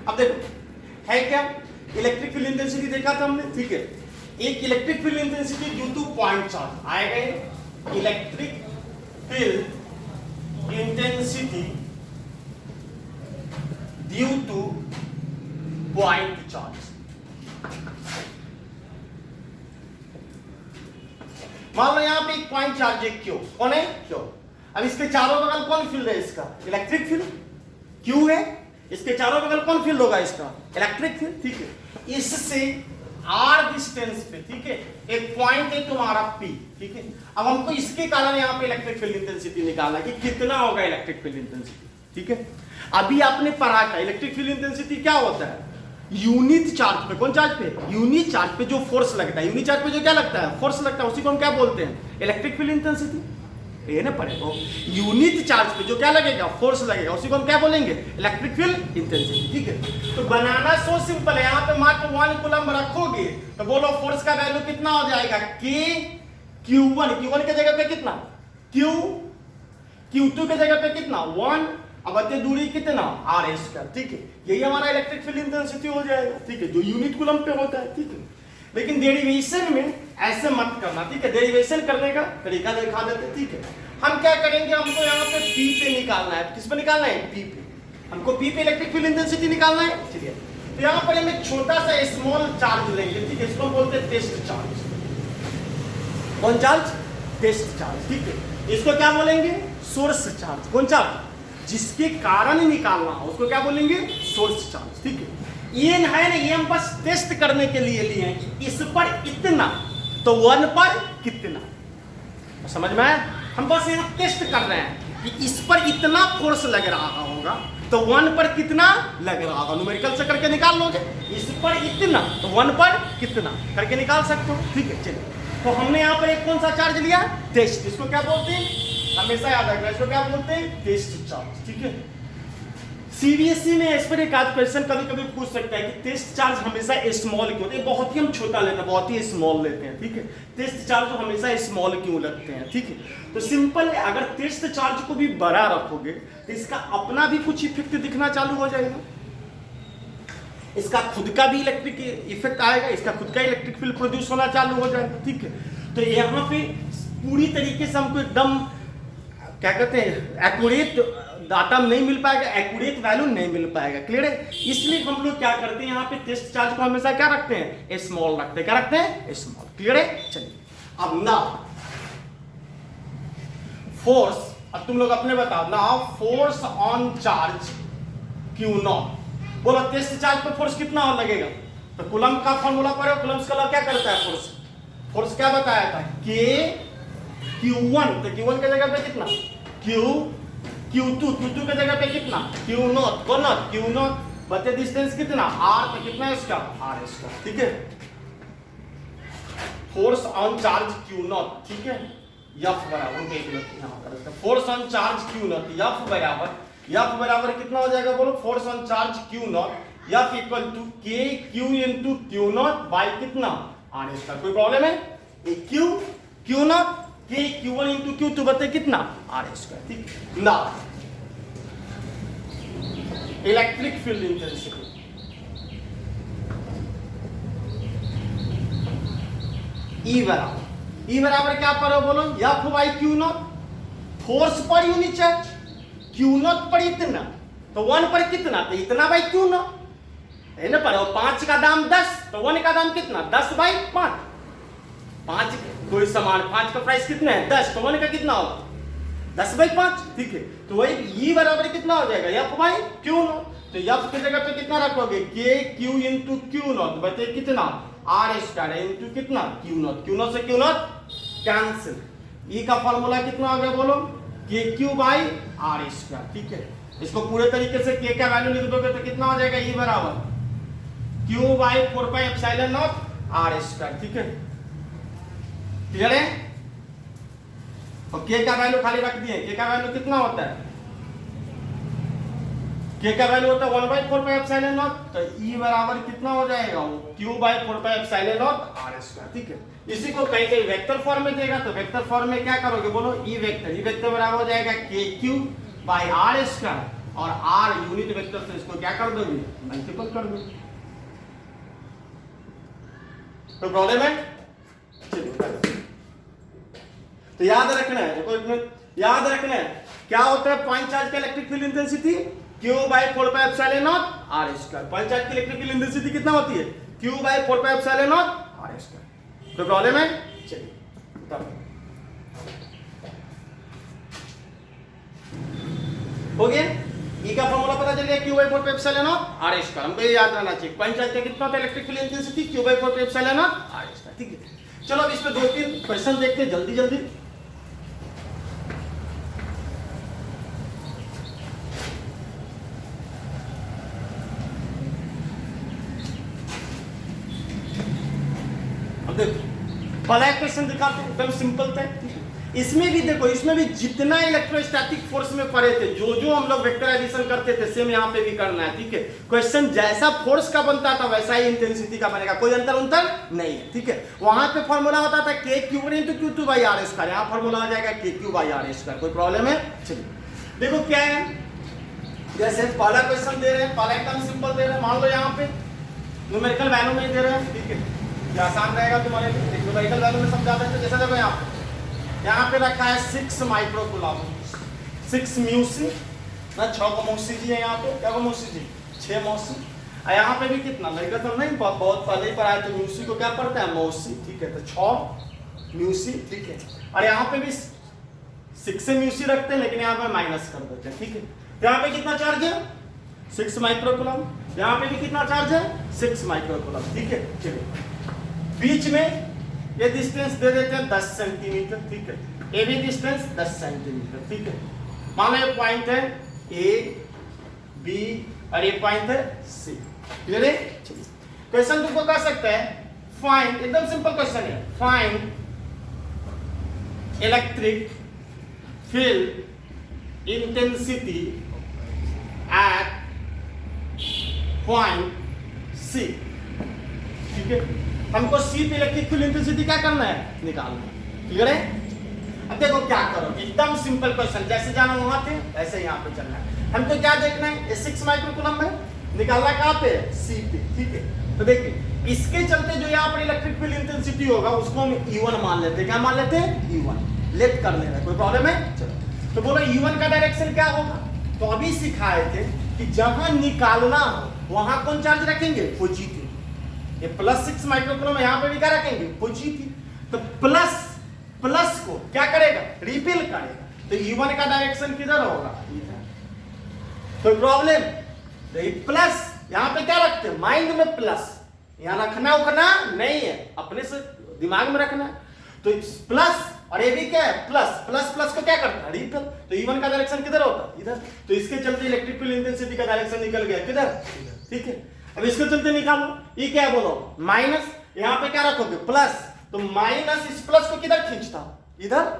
Speaker 1: अब देखो है क्या, इलेक्ट्रिक फील्ड इंटेंसिटी देखा था हमने। ठीक है, एक electric field intensity due to point charge आएगा, electric field intensity due to point charge. मान लो यहां पे एक पॉइंट चार्ज है क्यू, कौन है, क्यू। अब इसके चारों बगल कौन फील्ड है, इसका इलेक्ट्रिक फील्ड क्यू है। इसके चारों बगल कौन फील्ड होगा? इसका इलेक्ट्रिक फील्ड, ठीक है। इससे आर डिस्टेंस पे, ठीक है, एक पॉइंट है तुम्हारा पी, ठीक है। अब हमको इसके कारण यहाँ पे इलेक्ट्रिक फील्ड इंटेंसिटी निकालना कि कितना होगा इलेक्ट्रिक फील्ड इंटेंसिटी, ठीक है। अभी आपने पढ़ा था इलेक्ट्रिक फील्ड इंटेंसिटी क्या होता है? यूनिट चार्ज पे, कौन चार्ज पे? यूनिट चार्ज पे जो फोर्स लगता है, यूनिट चार्ज पे जो क्या लगता है? फोर्स लगता है, उसी को हम क्या बोलते हैं? Electric field intensity. ये ना पड़ेगा, यूनिट चार्ज पे जो क्या लगेगा? फोर्स लगेगा, उसी को हम क्या बोलेंगे? इलेक्ट्रिक फील्ड इंटेंसिटी, ठीक है। तो बनाना सो सिंपल है, यहाँ पे मात्र 1 कूलम रखोगे तो बोलो फोर्स का वैल्यू कितना हो जाएगा? K Q1, Q1 के जगह पे कितना? Q, Q2 के जगह पे कितना? 1, अब अत्य दूरी कितना? R स्क्वायर, ठीक है। यही हमारा इलेक्ट्रिक फील्ड इंटेंसिटी हो जाएगा, ठीक है, जो यूनिट कूलम पे होता है, ठीक है। लेकिन डेरिवेशन में ऐसे मत करना, ठीक है। डेरिवेशन करने का तरीका दिखा देते, ठीक है। हम क्या करेंगे, हमको यहाँ पे P पे निकालना है। किस पे निकालना है? P पे। हमको P पे इलेक्ट्रिक फील्ड इंटेंसिटी निकालना है, ठीक है। तो यहाँ पर हम एक छोटा सा स्मॉल चार्ज लेंगे, ठीक है। इसको बोलते हैं टेस्ट चार्ज। कौन चार्ज? टेस्ट चार्ज, ठीक है। इसको क्या बोलेंगे? Source charge. कौन चार्ज? जिसके कारण निकालना हो उसको क्या बोलेंगे? सोर्स चार्ज, ठीक है। ये है ना, ये हम बस टेस्ट करने के लिए लिए हैं कि इस पर इतना तो 1 पर कितना, समझ में आया? हम बस यहाँ टेस्ट कर रहे हैं कि इस पर इतना फोर्स लग रहा होगा तो 1 पर कितना लग रहा होगा। न्यूमेरिकल से करके निकाल लोगे। इस पर इतना तो 1 पर कितना करके निकाल सकते हो, ठीक है। चलिए, तो हमने यहाँ पर एक कौन सा चार्ज लिया? टेस्ट। इसको क्या बोलते हैं? हमेशा याद रखना, इसको क्या बोलते हैं? टेस्ट चार्ज, ठीक है। सीबीएसई में इस पर एक आध क्वेश्चन कभी कभी पूछ सकता है कि टेस्ट चार्ज हमेशा स्मॉल क्यों होते हैं? बहुत ही हम छोटा लेते हैं, बहुत ही स्मॉल लेते हैं, ठीक है। टेस्ट चार्ज को हमेशा स्मॉल क्यों लगते हैं, ठीक है। तो सिंपल है, अगर टेस्ट चार्ज को भी बड़ा रखोगे तो इसका अपना भी कुछ इफेक्ट दिखना चालू हो जाएगा। इसका खुद का भी इलेक्ट्रिक इफेक्ट आएगा, इसका खुद का इलेक्ट्रिक फील्ड प्रोड्यूस होना चालू हो जाएगा, ठीक है। तो यहाँ पे पूरी तरीके से हमको एकदम क्या कहते हैं, एक्यूरेट डाटा नहीं मिल पाएगा, एक्यूरेट वैल्यू नहीं मिल पाएगा। क्लियर है? इसलिए हम लोग क्या करते हैं, यहाँ पे टेस्ट चार्ज को हमेशा क्या रखते हैं? स्मॉल रखते हैं। क्या रखते हैं? स्मॉल। क्लियर है? चलिए, अब ना फोर्स, अब तुम लोग अपने बताओ ना, फोर्स ऑन चार्ज Q0। बोलो टेस्ट चार्ज पे फोर्स कितना लगेगा? तो कूलम का फॉर्मूला पढ़ो, कूलम्स का लॉ क्या करता है? फोर्स, फोर्स क्या बताया था? K Q1, तो Q1 के जगह पे कितना? Q2 के जगह पे कितना? Q0, कौन ना? Q0 बचे डिस्टेंस कितना? R, तो कितना है इसका? R इसका, ठीक है। फोर्स ऑन चार्ज Q0, ठीक है। F बराबर force on charge Q0, F बराबर कितना हो जाएगा? बोलो force on charge Q0, F equal to K Q into Q0 by कितना? R इसका। कोई प्रॉब्लम है? Q0 K Q1 into Q2 बते कितना? R स्क्वायर, ठीक। ना इलेक्ट्रिक फील्ड इंटेंसिटी, E बराबर क्या पर हो? बोलो F by Q0, force per unit charge, Q0 पर इतना तो 1 पर कितना? तो इतना बाई Q0 है ना। पर 5 का दाम 10 तो 1 का दाम कितना? 10 बाई 5। 5 कोई समान, 5 का प्राइस कितना है? 10, तो 1 का कितना होगा? 10 बाई 5, ठीक है। तो वही E बराबर कितना हो जाएगा? F by Q0। तो F की जगह पे कितना रखोगे? K Q इंटू Q0 बचे कितना? R स्क्वायर इंटू कितना? Q0 से Q0 कैंसिल। E का फॉर्मूला कितना हो गया? बोलो KQ बाई R स्क्वायर, ठीक है। इसको पूरे तरीके से K का वैल्यू लिख दोगे तो कितना हो जाएगा? E बराबर Q by 4 pi epsilon not R square, ठीक है। क्लियर है? और K का वैल्यू खाली रख दिए। K का वैल्यू कितना होता है? K का वैल्यू होता है 1 बाई 4 पाई एप्सिलॉन नॉट। तो E बराबर कितना हो जाएगा? Q by 4 pi epsilon not R square, ठीक है। इसी को कहीं कहीं वेक्टर फॉर्म में देगा तो वेक्टर फॉर्म में क्या करोगे? बोलो E वेक्टर बराबर हो जाएगा KQ बाई R स्क्वायर, और R यूनिट वेक्टर से इसको क्या कर दोगे? मल्टीपल कर दोगे। तो प्रॉब्लम है? तो याद रखना है, देखो इसमें याद रखना है क्या होता है पॉइंट चार्ज का electric field intensity? Q by 4 pi epsilon not R square. Point charge की इलेक्ट्रिक फील्ड इंटेंसिटी कितना होती है? Q by 4 pi epsilon not R square. तो प्रॉब्लम है? चलिए हो गया। ई का फॉर्मूला पता चल गया, Q by 4 पे एप्सिलॉन नॉट R स्क्वायर। हमको ये याद रहना चाहिए। पॉइंट चलते कितना होता है electric field intensity, Q by 4 पे एप्सिलॉन नॉट R स्क्वायर। ठीक है, चलो अब इस पे 2-3 क्वेश्चन देखते हैं जल्दी जल्दी। अब देखो पहला क्वेश्चन दिखाते हैं, एकदम सिंपल था। इसमें भी देखो, इसमें भी जितना इलेक्ट्रोस्टैटिक फोर्स में पढ़े थे, जो हम लोग वेक्टर एडिशन करते थे, सेम यहाँ पे भी करना है। ठीक है, क्वेश्चन जैसा फोर्स का बनता था वैसा ही इंटेंसिटी का बनेगा, कोई अंतर नहीं है। ठीक है, वहां पे फॉर्मूला होता था k cube into Q2 by R square, यहाँ फॉर्मूला हो जाएगा k cube by R square. कोई प्रॉब्लम है? चलिए देखो क्या है, जैसे पहला क्वेश्चन दे रहे हैं, पहला एकदम सिंपल दे रहे हैं। मान लो यहाँ पे न्यूमेरिकल वैल्यू में दे रहे हैं। ठीक है, ये आसान रहेगा तुम्हारे लिए, न्यूमेरिकल वैल्यू में समझा देते हैं। जैसे देखो यहाँ पे रखा है 6 माइक्रोकूलम, 6 म्यूसी ना, 6 को मौसी जी है यहाँ पे, क्या को मौसी जी, 6 मौसी। और यहाँ पे भी कितना लड़का तो नहीं, बहुत पहले ही पढ़ा है, तो म्यूसी को क्या पढ़ते हैं, मौसी। ठीक है, तो 6 म्यूसी। ठीक है, और यहाँ पे भी 6 से म्यूसी रखते हैं, लेकिन यहाँ पे माइनस कर देते हैं। ठीक है, तो यहाँ पे कितना चार्ज है, 6 माइक्रोकूलम। यहाँ पे भी कितना चार्ज है, 6 माइक्रोकूलम। ठीक है, चलिए बीच में ये डिस्टेंस दे देते हैं 10 सेंटीमीटर। ठीक है, ये भी डिस्टेंस 10 सेंटीमीटर। ठीक है, मान लो ये पॉइंट है ए बी और ये पॉइंट है सी। क्लियर है? क्वेश्चन तुमको कर सकते हैं फाइंड, एकदम सिंपल क्वेश्चन है, find electric field intensity at point C. ठीक है, हमको सी पे इलेक्ट्रिक फील्ड इंटेंसिटी क्या करना है, निकालना है। क्लियर है? अब देखो क्या करो, एकदम सिंपल क्वेश्चन, जैसे जाना वहां थे वैसे यहाँ पे चलना है। हमको क्या देखना है, ये 6 माइक्रोकूलम है, निकालना कहाँ पे, सी पे। ठीक है, तो देखिए इसके चलते जो यहाँ पर इलेक्ट्रिक फील्ड इंटेंसिटी होगा उसको हम E1 मान लेते हैं। क्या मान लेते हैं, E1 लेट कर लेना, कोई प्रॉब्लम है? चलो तो बोलो E1 का डायरेक्शन क्या होगा, तो अभी सिखाए थे कि जहां निकालना हो वहां कौन चार्ज रखेंगे, पॉजिटिव। ये +6 माइक्रोकूलम यहाँ पे भी क्या रखेंगे, पॉजिटिव। तो प्लस को क्या करेगा, रिपेल करेगा। तो E1 का डायरेक्शन किधर होगा, इधर। तो प्रॉब्लम, तो प्लस यहाँ पे क्या रखते हैं, माइंड में प्लस, यहाँ रखना उखना नहीं है, अपने से दिमाग में रखना है। तो प्लस और ये भी क्या है, प्लस को क्या करता है, रिपेल। तो E1 का डायरेक्शन किधर होता है, इधर। तो इसके चलते इलेक्ट्रिक फील्ड इंटेंसिटी का डायरेक्शन निकल गया किधर, ठीक है। अब इसके चलते निकालो, ये क्या बोलो, माइनस, यहाँ पे क्या रखोगे, प्लस। तो माइनस इस प्लस को किधर खींचता, इधर।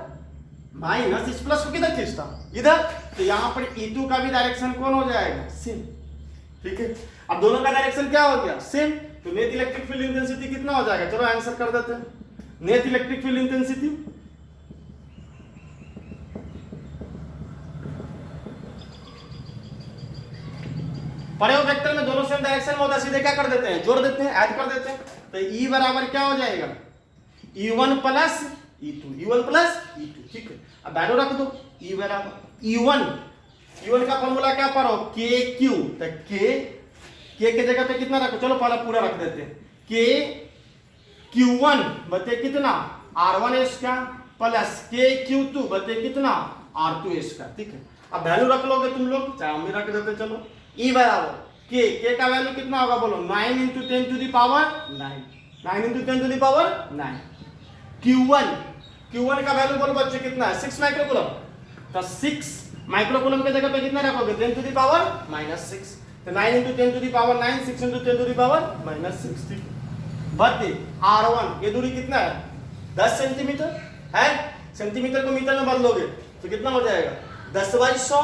Speaker 1: माइनस इस प्लस को किधर खींचता, इधर। तो यहाँ पर E2 का भी डायरेक्शन कौन हो जाएगा, सेम। ठीक है, अब दोनों का डायरेक्शन क्या हो गया, सेम। तो नेट इलेक्ट्रिक फील्ड इंटेंसिटी कितना हो जाएगा, चलो आंसर कर देते हैं। नेट इलेक्ट्रिक फील्ड इंटेंसिटी पढ़े हो वेक्टर में दोनों सेम डायरेक्शन में होता है, सीधे क्या कर देते हैं, जोड़ देते हैं, ऐड कर देते हैं। तो E बराबर क्या हो जाएगा, E1 plus E2, E1 plus E2। ठीक है, अब वैल्यू रख दो, E बराबर E1 का फॉर्मूला क्या पढ़ो, KQ। तो K के जगह पे कितना रखो, चलो पहले पूरा रख देते हैं। KQ1 बते कितना, R1 इसका प्लस KQ2 बते कितना, R2 इसका। ठीक है, अब वैल्यू रख लोगे तुम लोग, चाहे हम भी रख देते। चलो E बराबर K का वैल्यू कितना होगा, बोलो 9 × 10 to the power 9, 9 × 10 to the power 9। Q1 का वैल्यू बोलो बच्चे कितना है, 6 माइक्रोकूलम। तो 6 माइक्रोकूलम के जगह पे कितना रखोगे, 10 टू द पावर -6। तो 9 × 10 to the power 9, 6 × 10 to the power -6। ठीक है, बटे R1 ये दूरी कितना है, 10 सेंटीमीटर है। सेंटीमीटर को मीटर में बदलोगे तो कितना हो जाएगा, 10/100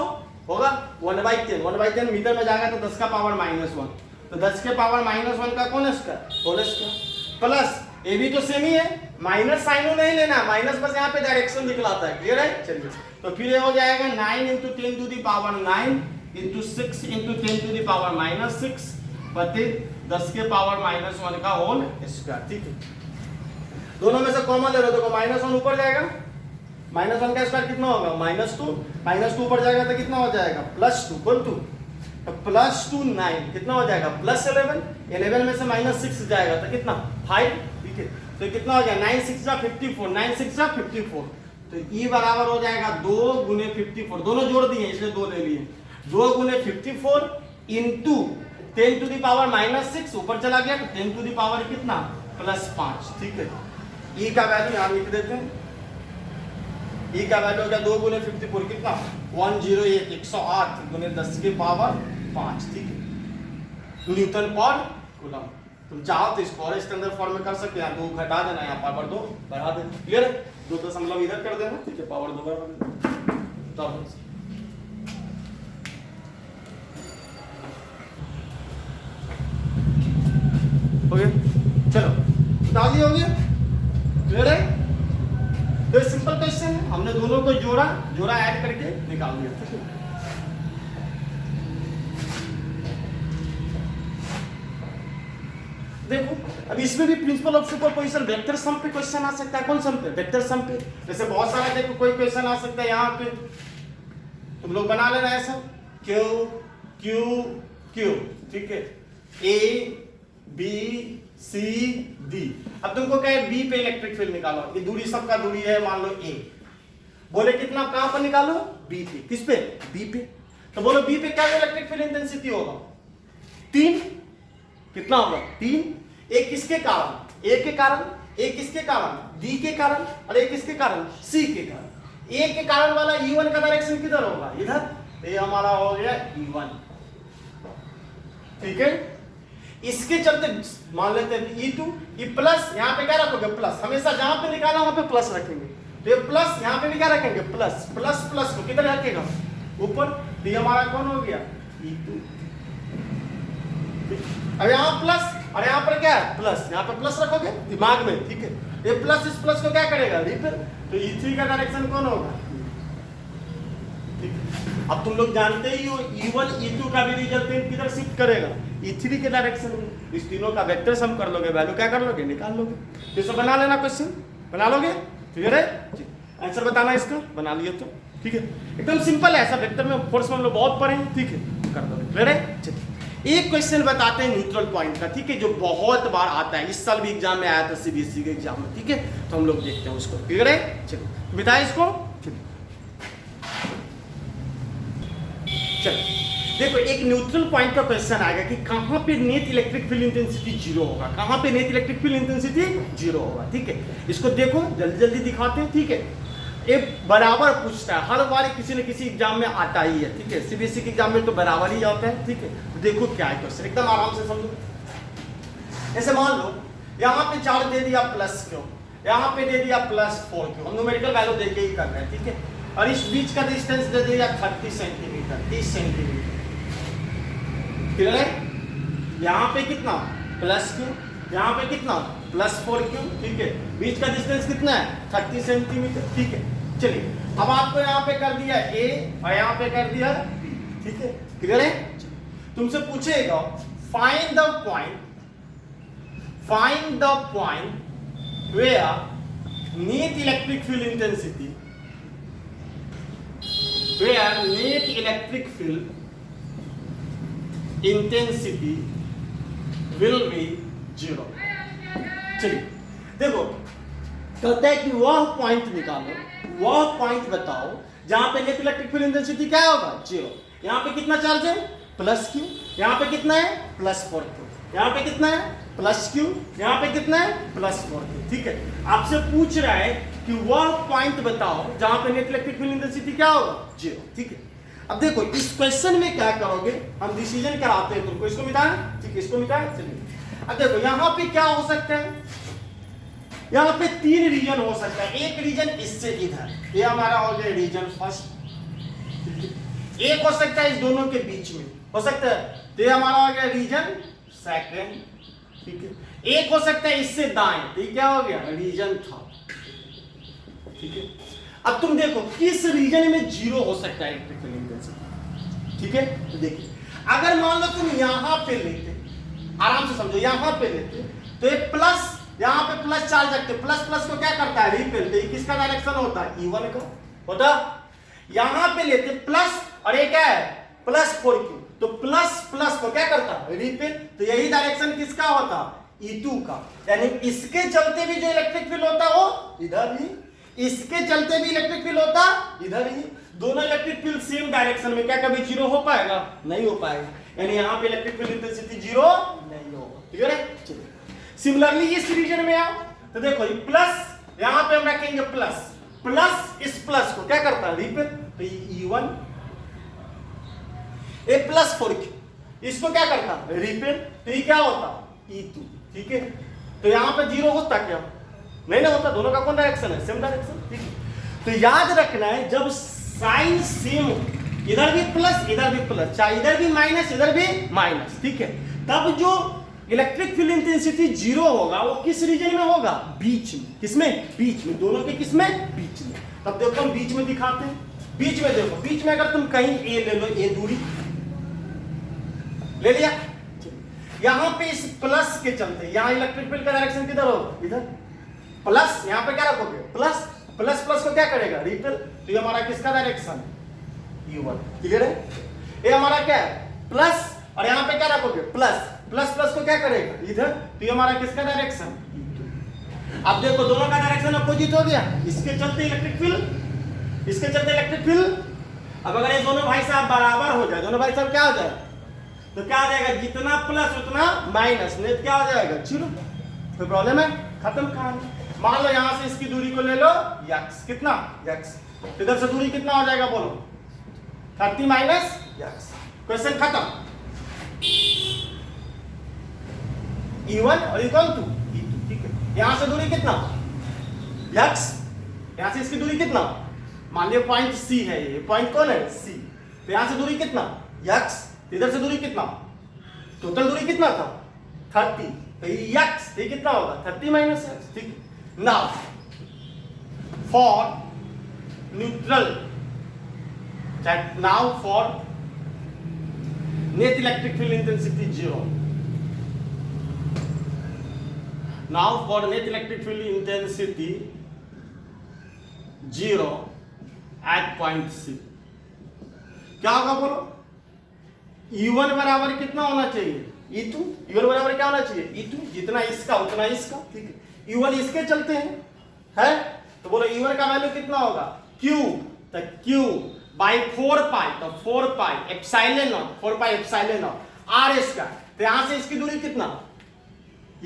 Speaker 1: होगा, 1/10, 1/10 मीटर में जाएगा तो 10 का पावर -1। तो 10 के पावर -1 का कौन इसका, होल स्क्वायर। प्लस ये भी तो सेम ही है, माइनस साइन नहीं लेना, माइनस बस यहाँ पे डायरेक्शन दिखलाता है। क्लियर है? चलिए, तो फिर ये हो जाएगा 9 × 10 to the power 9 × 6 × 10 to the power -6 बटे 10 के पावर -1 का होल स्क्वायर। ठीक है, दोनों में से कॉमन ले लो, देखो -1 ऊपर जाएगा, -1 का स्क्वायर कितना होगा, -2 ऊपर जाएगा तो कितना हो जाएगा, +2 बोल 2। तो +2 9 कितना हो जाएगा, +11, 11 में से -6 जाएगा तो कितना 5। ठीक है, तो कितना हो जाएगा, 9 6 54, 9 6 54। तो E बराबर हो जाएगा 2 × 54, दोनों जोड़ दिए इसलिए 2 ले लिए। 2 गुने 54 इंटू 10 टू द पावर -6 ऊपर चला गया तो 10 टू द पावर कितना +5, ठीक है। ई का वैल्यू यहाँ लिख देते हैं, ई का वैल्यू हो गया 2 गुने 54 कितना 108 108 गुने 10 के पावर 5, ठीक है, न्यूटन पर कूलम। तुम चाहो तो इसको और स्टैंडर्ड फॉर्म में कर सकते हैं, 2 घटा देना, यहाँ पावर 2 बढ़ा देना, क्लियर है, 2 दशमलव इधर कर देना, ठीक है, पावर 2 बढ़ा देना, तब हो गया। चलो बता दिए होंगे, क्लियर है। तो सिंपल क्वेश्चन है, हमने दोनों को जोड़ा ऐड करके निकाल दिया। देखो अब इसमें भी principal of superposition vector sum पे क्वेश्चन आ सकता है। कौन सम पे? वेक्टर सम पे। जैसे बहुत सारा देखो कोई क्वेश्चन आ सकता है यहाँ पे, तुम लोग बना लेना ऐसा क्यू क्यू क्यू, ठीक है, ए बी सी डी। अब तुमको कहे बी पे इलेक्ट्रिक फील्ड निकालो, ये दूरी सबका दूरी है, मान लो ए, बोले कितना कहां पर निकालो? बी पे। किस पे? बी पे। तो बोलो बी पे क्या इलेक्ट्रिक फील्ड इंटेंसिटी होगा? 3। कितना होगा? 3। एक किसके कारण? ए के कारण, एक किसके कारण? डी के कारण, और एक किसके कारण? सी के कारण। ए के कारण वाला E1 का डायरेक्शन किधर होगा? इधर। ये हमारा हो गया E1, ठीक है। इसके चलते मान लेते हैं E2, ये प्लस, यहाँ पे क्या रखोगे? प्लस। हमेशा जहां पे निकाला वहां पे प्लस रखेंगे, तो ये प्लस यहाँ पे भी क्या रखेंगे? प्लस। प्लस प्लस को किधर रखेगा? ऊपर। तो ये हमारा कौन हो गया? E2। अब यहाँ प्लस और यहाँ पर क्या है? प्लस। यहाँ पे प्लस रखोगे दिमाग में, ठीक है। ये प्लस इस प्लस को क्या करेगा? रिपेल। तो E3 का डायरेक्शन कौन होगा? ठीक है। अब तुम लोग जानते ही हो E1 E2 का भी रिजल्टेंट किधर शिफ्ट करेगा? E3 के डायरेक्शन में। इस तीनों का वेक्टर सम कर लोगे, वैल्यू क्या कर लोगे? निकाल लोगे। तो इसे बना लेना, क्वेश्चन बना लोगे, क्लियर है? आंसर बताना इसका, बना लिए तो ठीक है, एकदम सिंपल है। ऐसा वेक्टर में फोर्स में हम लोग बहुत पढ़े हैं, ठीक है, कर दोगे, क्लियर है। चलिए एक क्वेश्चन बताते हैं न्यूट्रल पॉइंट का, ठीक है, जो बहुत बार आता है, इस साल भी एग्जाम में आया था CBSE के एग्जाम में, ठीक है। तो हम लोग देखते हैं उसको, क्लियर है। चलिए बताए इसको। चलो देखो एक न्यूट्रल पॉइंट का क्वेश्चन आएगा कि कहां पे नेट इलेक्ट्रिक फील्ड इंटेंसिटी 0 होगा, कहां पे नेट इलेक्ट्रिक फील्ड इंटेंसिटी 0 होगा, ठीक है। इसको देखो जल्दी जल्दी दिखाते हैं, ठीक है। ये बराबर पूछता है हर बार, किसी न किसी एग्जाम में आता ही है, ठीक है। CBSE के एग्जाम में तो बराबर ही आता है, ठीक है। तो देखो क्या है क्वेश्चन, एकदम आराम से समझो। ऐसे मान लो यहाँ पे 4 दे दिया प्लस क्यू, यहाँ पे दे दिया +4 क्यू, हम न्यूमेरिकल वैल्यू देके ही कर रहे हैं, ठीक है। और इस बीच का डिस्टेंस दे दिया 30 सेंटीमीटर, 30 सेंटीमीटर, क्लियर है। यहाँ पे कितना? +q, यहाँ पे कितना? +4q, ठीक है। बीच का डिस्टेंस कितना है? 30 सेंटीमीटर, ठीक है। चलिए अब आपको यहाँ पे कर दिया A और यहाँ पे कर दिया B, ठीक है, क्लियर है। तुमसे पूछेगा find the point where net electric field intensity, where net electric field intensity will be 0। चलिए देखो कहता है कि वह पॉइंट निकालो, वह पॉइंट बताओ जहां पे नेट इलेक्ट्रिक फील्ड इंटेंसिटी क्या होगा? 0। यहाँ पे कितना चार्ज है? +q। यहाँ पे कितना है? +4q। यहाँ पे कितना है? +q। यहाँ पे कितना है? +4q, ठीक है। आपसे पूछ रहा है कि वह पॉइंट बताओ जहां पे नेट इलेक्ट्रिक फील्ड इंटेंसिटी क्या होगा? 0, ठीक है। अब देखो इस क्वेश्चन में क्या करोगे, हम डिसीजन कराते हैं तुमको, इसको मिटाएं, ठीक है, इसको मिटाएं। चलिए अब देखो यहाँ पे क्या हो सकता है, यहाँ पे 3 रीजन हो सकता है। एक रीजन इससे इधर, ये हमारा हो गया रीजन फर्स्ट। एक हो सकता है इस दोनों के बीच में, हो सकता है, तो ये हमारा हो गया रीजन सेकंड, ठीक है। एक हो सकता है इससे दाएं, तो ये क्या हो गया? रीजन थर्ड, ठीक है। अब तुम देखो किस रीजन में 0 हो सकता है इलेक्ट्रिक फील्ड इंटेंसिटी, ठीक है। तो देखिए अगर मान लो तुम यहां पे लेते, आराम से समझो, यहां पे लेते तो ये प्लस, यहां पे प्लस चार्ज रखते, प्लस प्लस को क्या करता है? रिपेल। तो ये किसका डायरेक्शन होता है? E1 का होता। यहां पे लेते प्लस और ये क्या है? +4q, तो प्लस प्लस को क्या करता है? रिपेल। तो यही डायरेक्शन किसका होता? E2 का। यानी इसके चलते भी जो इलेक्ट्रिक फील्ड होता है वो इधर ही, इसके चलते भी इलेक्ट्रिक फील्ड होता इधर ही। दोनों इलेक्ट्रिक फील्ड सेम डायरेक्शन में, क्या कभी जीरो हो पाएगा? नहीं हो पाएगा, यानी यहाँ पे इलेक्ट्रिक फील्ड इंटेंसिटी जीरो नहीं होगा। क्लियर है? चलिए सिमिलरली इस रीजन में आओ तो देखो ये प्लस, यहाँ पे हम रखेंगे प्लस, प्लस इस प्लस को क्या करता है? रिपेल। तो ये E1 ए प्लस 4Q इसको क्या करता है? रिपेल। तो ये क्या होता? E2। ठीक है, तो यहाँ पे जीरो होता क्या? नहीं ना होता, दोनों का कौन डायरेक्शन है? Same direction. ठीक है, तो याद रखना है जब साइन सेम, इधर भी प्लस इधर भी प्लस, चाहे इधर भी माइनस इधर भी माइनस, ठीक है, तब जो इलेक्ट्रिक फील्ड इंटेंसिटी जीरो होगा वो किस रीजन में होगा? बीच में। किसमें? बीच में। दोनों के किसमें? बीच में। तब देखो हम बीच में दिखाते हैं। बीच में देखो, बीच में अगर तुम कहीं ए ले लो, ए दूरी ले लिया, यहां पे इस प्लस के चलते यहां इलेक्ट्रिक फील्ड का डायरेक्शन किधर होगा? इधर। प्लस यहां पे क्या रखोगे? प्लस, प्लस प्लस को क्या करेगा? रिपेल। तो ये हमारा किसका डायरेक्शन? U1। क्लियर है? ये हमारा क्या है? प्लस, और यहां पे क्या रखोगे? प्लस, प्लस प्लस को क्या करेगा? इधर। तो ये हमारा किसका डायरेक्शन? E2। अब देखो दोनों का डायरेक्शन अपोजिट हो गया, इसके चलते इलेक्ट्रिक फील्ड, इसके चलते इलेक्ट्रिक फील्ड। अब अगर ये दोनों भाई साहब बराबर हो जाए, दोनों भाई साहब क्या हो जाए? तो क्या आ जाएगा? जितना प्लस उतना माइनस, नहीं क्या हो जाएगा? जीरो। कोई प्रॉब्लम है? खत्म कहानी। मान लो यहां से इसकी दूरी को ले लो x, कितना? x। इधर से दूरी कितना हो जाएगा बोलो? 30 माइनस x। क्वेश्चन खत्म। E1 और इक्वल टू E2। ठीक है, यहां से दूरी कितना? x। यहां से इसकी दूरी कितना? मान लियो पॉइंट C है, ये पॉइंट कौन है? C। तो यहां से दूरी कितना? x। इधर से दूरी कितना? टोटल दूरी कितना था? 30। तो x ये कितना होगा? 30 माइनस x। ठीक है, now for neutral, now for net electric field intensity 0, now for net electric field intensity 0 at point C, क्या होगा बोलो? E1 बराबर कितना होना चाहिए? E2। E1 बराबर क्या होना चाहिए? E2। जितना इसका उतना इसका। ठीक है, E1 इसके चलते है? तो बोलो E1 का वैल्यू कितना होगा? Q। तो Q बाई 4 पाई, तो 4 pi epsilon not, 4 pi epsilon not R square. तो यहां से इसकी दूरी कितना?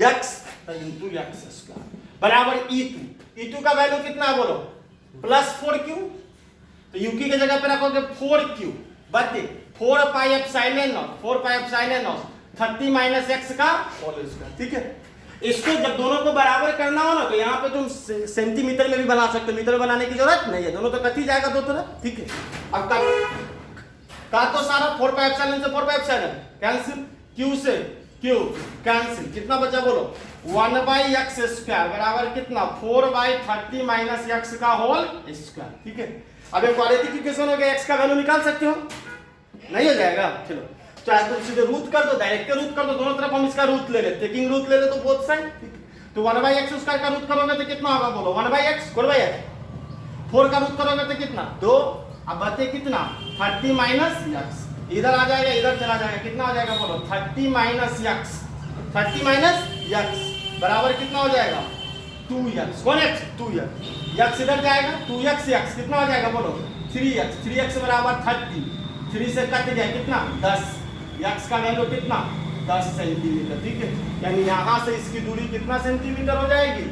Speaker 1: x, तो इनटू x स्क्वायर बराबर E2। E2 का वैल्यू कितना है बोलो? Plus 4Q। तो U की जगह पे रखोगे 4Q बटे 4 pi epsilon not, 4 pi epsilon not 30 minus x का होल स्क्वायर। ठीक है, इसको जब दोनों को बराबर करना हो ना तो यहाँ पे तुम सेंटीमीटर में भी बना सकते हो, मीटर में बनाने की जरूरत नहीं है, दोनों तो कट ही जाएगा दो तरफ। ठीक है, अब का तो सारा 4 पाई एप्सिलॉन से 4 पाई एप्सिलॉन कैंसिल, q से q कैंसिल, कितना बचा बोलो? 1 बाई एक्स स्क्वायर बराबर कितना? 4 बाई 30 माइनस एक्स का होल स्क्वायर। ठीक है, अब एक क्वाड्रेटिक इक्वेशन हो गया, x का वैल्यू निकाल सकते हो? नहीं हो जाएगा? चलो, चाहे तुम सीधे रूट कर दो, डायरेक्ट रूट कर दो, दोनों तरफ हम इसका रूट ले लेते, टेकिंग रूट ले ले तो बोथ साइड। तो 1 बाई एक्स स्क्वायर का रूट करोगे तो कितना होगा बोलो? 1 बाई एक्स, 4 बाई एक्स, 4 का रूट करोगे तो कितना? 2। अब बचे कितना? 30 माइनस एक्स, इधर आ जाएगा इधर चला जाएगा, कितना आ जाएगा बोलो? 30 माइनस एक्स, 30 माइनस एक्स बराबर कितना हो जाएगा? 2x। कौन x? 2x। x इधर जाएगा, 2x x कितना हो जाएगा बोलो? 3x। 3x बराबर 30, 3 से कट गया कितना? 10। x का वैल्यू कितना? 10 सेंटीमीटर। ठीक है, यानी यहां से इसकी दूरी कितना सेंटीमीटर हो जाएगी?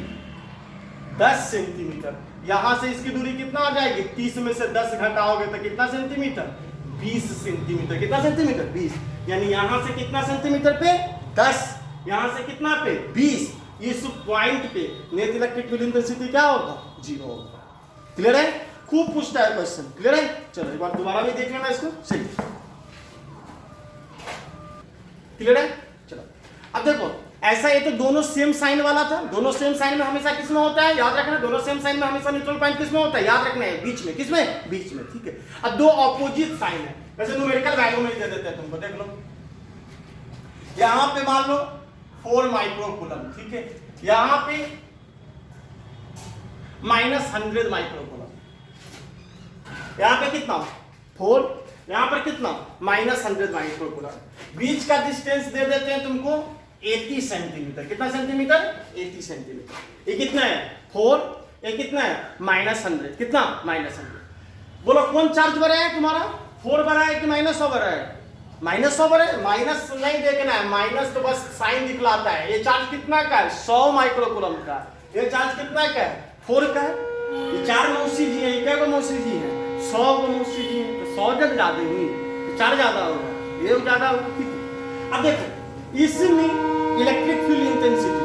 Speaker 1: 10 सेंटीमीटर। यहां से इसकी दूरी कितना हो जाएगी? 30 में से 10 घटाओगे तो कितना सेंटीमीटर? 20 सेंटीमीटर। कितना सेंटीमीटर? 20। यानी यहां से कितना सेंटीमीटर पे? 10। यहां से कितना पे? 20। इस पॉइंट पे नेट इलेक्ट्रिक फील्ड इंटेंसिटी क्या होगा? 0 होगा। क्लियर है? खूब पूछता है क्वेश्चन। क्लियर है? चलो एक बार दोबारा भी देख लेना इसको। सही, क्लियर है? चलो अब देखो, ऐसा ये तो दोनों सेम साइन वाला था, दोनों सेम साइन में हमेशा किसमें होता है? याद रखना, दोनों सेम साइन में हमेशा न्यूट्रल पॉइंट किसमें होता है? याद रखना है, बीच में। किसमें? बीच में। ठीक है, अब दो ऑपोजिट साइन है, वैसे न्यूमेरिकल वैल्यू में दे देते हैं तुमको, देख लो। यहां पे मान लो 4 माइक्रोकूलम, ठीक है, यहां पे -100 माइक्रोकूलम, यहां पे कितना? 4, यहां पर कितना? -100 माइक्रोकूलम। बीच का डिस्टेंस दे देते हैं तुमको 80 सेंटीमीटर। कितना सेंटीमीटर? 80 सेंटीमीटर। ये कितना है? 4, ये कितना है -100, कितना -100। बोलो कौन चार्ज भरा है तुम्हारा, 4 भरा है कि -100 भरा है, -100 भरा है। माइनस नहीं देखना है, माइनस तो बस साइन दिखलाता है। ये चार्ज कितना का है, 100 माइक्रोकूलम का। ये चार्ज कितना का है, 4 का है। ये 4 मौसी जी है, ये क्या मौसी जी है, 100 को मौसी जी है, तो 100 जब ज्यादा हुई तो 4 ज्यादा होगा, ये ज्यादा होगा, ठीक है। अब देखो इसमें इलेक्ट्रिक फील्ड इंटेंसिटी,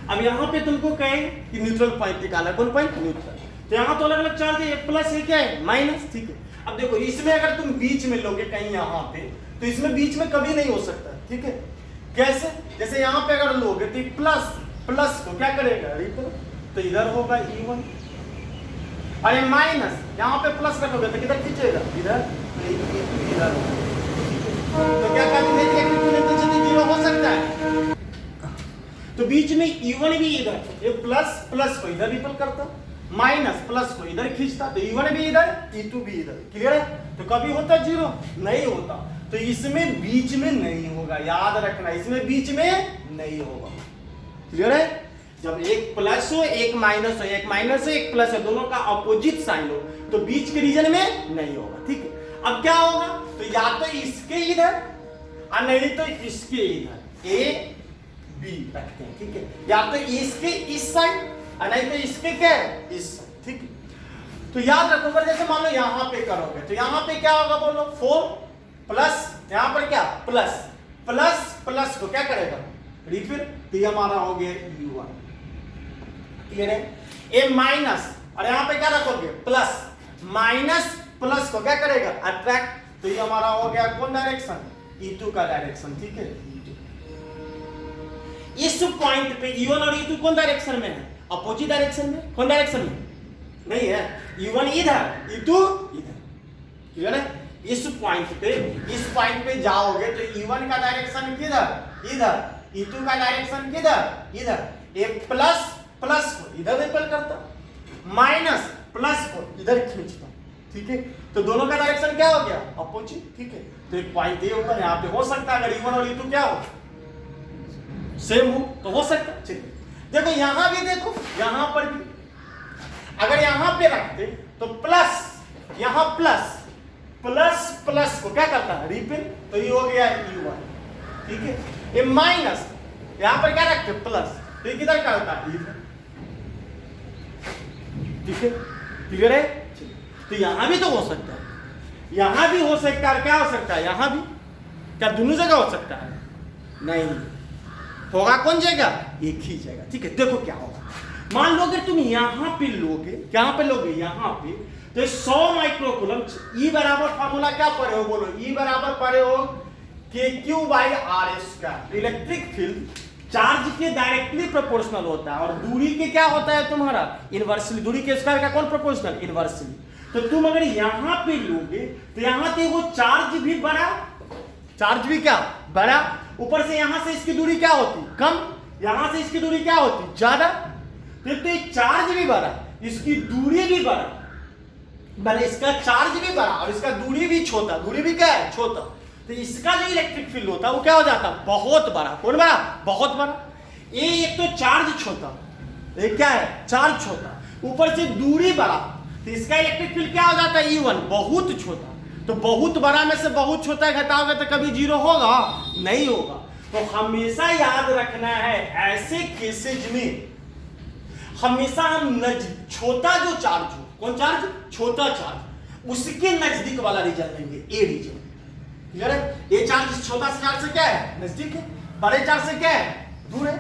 Speaker 1: अब यहाँ पे तुमको कहे कि न्यूट्रल पॉइंट निकाला, कौन पॉइंट, न्यूट्रल। तो यहाँ तो अलग अलग चार्ज है, एक प्लस है क्या है माइनस, ठीक है। अब देखो इसमें अगर तुम बीच में लोगे कहीं यहाँ पे, तो इसमें बीच में कभी नहीं हो सकता, ठीक है। कैसे, जैसे यहाँ पे अगर लोगे तो प्लस प्लस को क्या करेगा, रिपल, तो इधर होगा E1, और ये माइनस यहाँ पे प्लस रखोगे तो किधर खींचेगा, इधर, इधर। तो क्या कहते 0 हो सकता है, तो बीच में E1 भी इधर, ये प्लस प्लस को इधर रिपल करता, माइनस प्लस को इधर खींचता, तो E1 भी इधर, E2 भी इधर, क्लियर है। तो कभी होता 0 नहीं होता, तो इसमें बीच में नहीं होगा, याद रखना, इसमें बीच में नहीं होगा, क्लियर है। जब एक प्लस हो एक माइनस हो, एक माइनस हो एक प्लस हो, दोनों का अपोजिट साइन हो, तो बीच के रीजन में नहीं होगा, ठीक है। अब क्या होगा, तो या तो इसके इधर और नहीं तो इसके इधर, A B रखते हैं, ठीक है। या तो इसके इस साइड और नहीं तो इसके क्या है, इस साइड, ठीक है। तो याद रखो, पर जैसे मान लो यहाँ पे करोगे तो यहाँ पे क्या होगा, बोलो 4 प्लस यहाँ पर क्या प्लस प्लस प्लस को क्या करेगा, रिपीट, तो ये हमारा हो गया U1, क्लियर है। ए माइनस और यहाँ पे क्या रखोगे प्लस, माइनस प्लस को क्या करेगा अट्रैक्ट, तो ये हमारा हो गया कौन डायरेक्शन, E2 का डायरेक्शन, ठीक है। इस पॉइंट पे E1 और E2 कौन डायरेक्शन में है, अपोजिट डायरेक्शन में, कौन डायरेक्शन में नहीं है, E1 इधर E2 इधर, क्लियर है। इस पॉइंट पे जाओगे तो E1 का डायरेक्शन किधर, इधर, E2 का डायरेक्शन किधर, इधर। ए प्लस प्लस को इधर रिपेल करता, माइनस प्लस को इधर खींचता, ठीक है। तो दोनों का डायरेक्शन क्या हो गया, अपोजिट, ठीक है। तो एक पॉइंट ये होगा, यहाँ पे हो सकता है अगर E1 और E2 क्या हो, सेम हो तो हो सकता है, ठीक है। देखो यहां भी देखो, यहां पर भी अगर यहां पे रखते तो प्लस, यहां प्लस प्लस प्लस को क्या करता है रिपेल, तो ये हो गया E1, ठीक है। ये माइनस यहां पर क्या रखते प्लस, तो ये किधर का होता है इधर, ठीक है, क्लियर है। तो यहां भी तो हो सकता है, यहां भी हो सकता है, क्या हो सकता है यहां भी, क्या दोनों जगह हो सकता है, नहीं होगा, कौन जगह, एक ही जगह, ठीक है। देखो क्या होगा, मान लो अगर तुम यहां पे लोगे, कहां पे लोगे, यहां पे, तो 100 माइक्रोकूलम, E बराबर फार्मूला क्या पढ़े हो, बोलो E बराबर पढ़े हो KQ/RS का। इलेक्ट्रिक फील्ड चार्ज के डायरेक्टली प्रोपोर्शनल होता है, और दूरी के क्या होता है तुम्हारा, इनवर्सली, दूरी के स्क्वायर का कौन प्रोपोर्शनल, इनवर्सली। तो तुम अगर यहां पे लोगे तो यहां पे वो चार्ज भी बड़ा, चार्ज भी क्या बड़ा, ऊपर से यहां से इसकी दूरी क्या होती कम, यहां से इसकी दूरी क्या होती ज्यादा, तो ये चार्ज भी बड़ा, इसकी दूरी भी बड़ा, मैंने इसका चार्ज भी बड़ा और इसका दूरी भी छोटा, दूरी भी क्या है छोटा, तो इसका जो इलेक्ट्रिक फील्ड होता है वो क्या हो जाता है बहुत बड़ा, कौन बड़ा, बहुत बड़ा। ये एक तो चार्ज छोटा, ये क्या है चार्ज छोटा, ऊपर से दूरी बड़ा, तो इसका इलेक्ट्रिक फील्ड क्या हो जाता है E1 बहुत छोटा। तो बहुत बड़ा में से बहुत छोटा घटाओगे तो कभी 0 होगा, नहीं होगा। तो हमेशा याद रखना है ऐसे केसेज में हमेशा हम छोटा जो चार्ज हो, कौन चार्ज, छोटा चार्ज, उसके नजदीक वाला रीजन लेंगे, ए रीजन, क्लियर है। ये चार्ज छोटा चार्ज से क्या है नजदीक है, बड़े चार्ज से क्या है दूर है,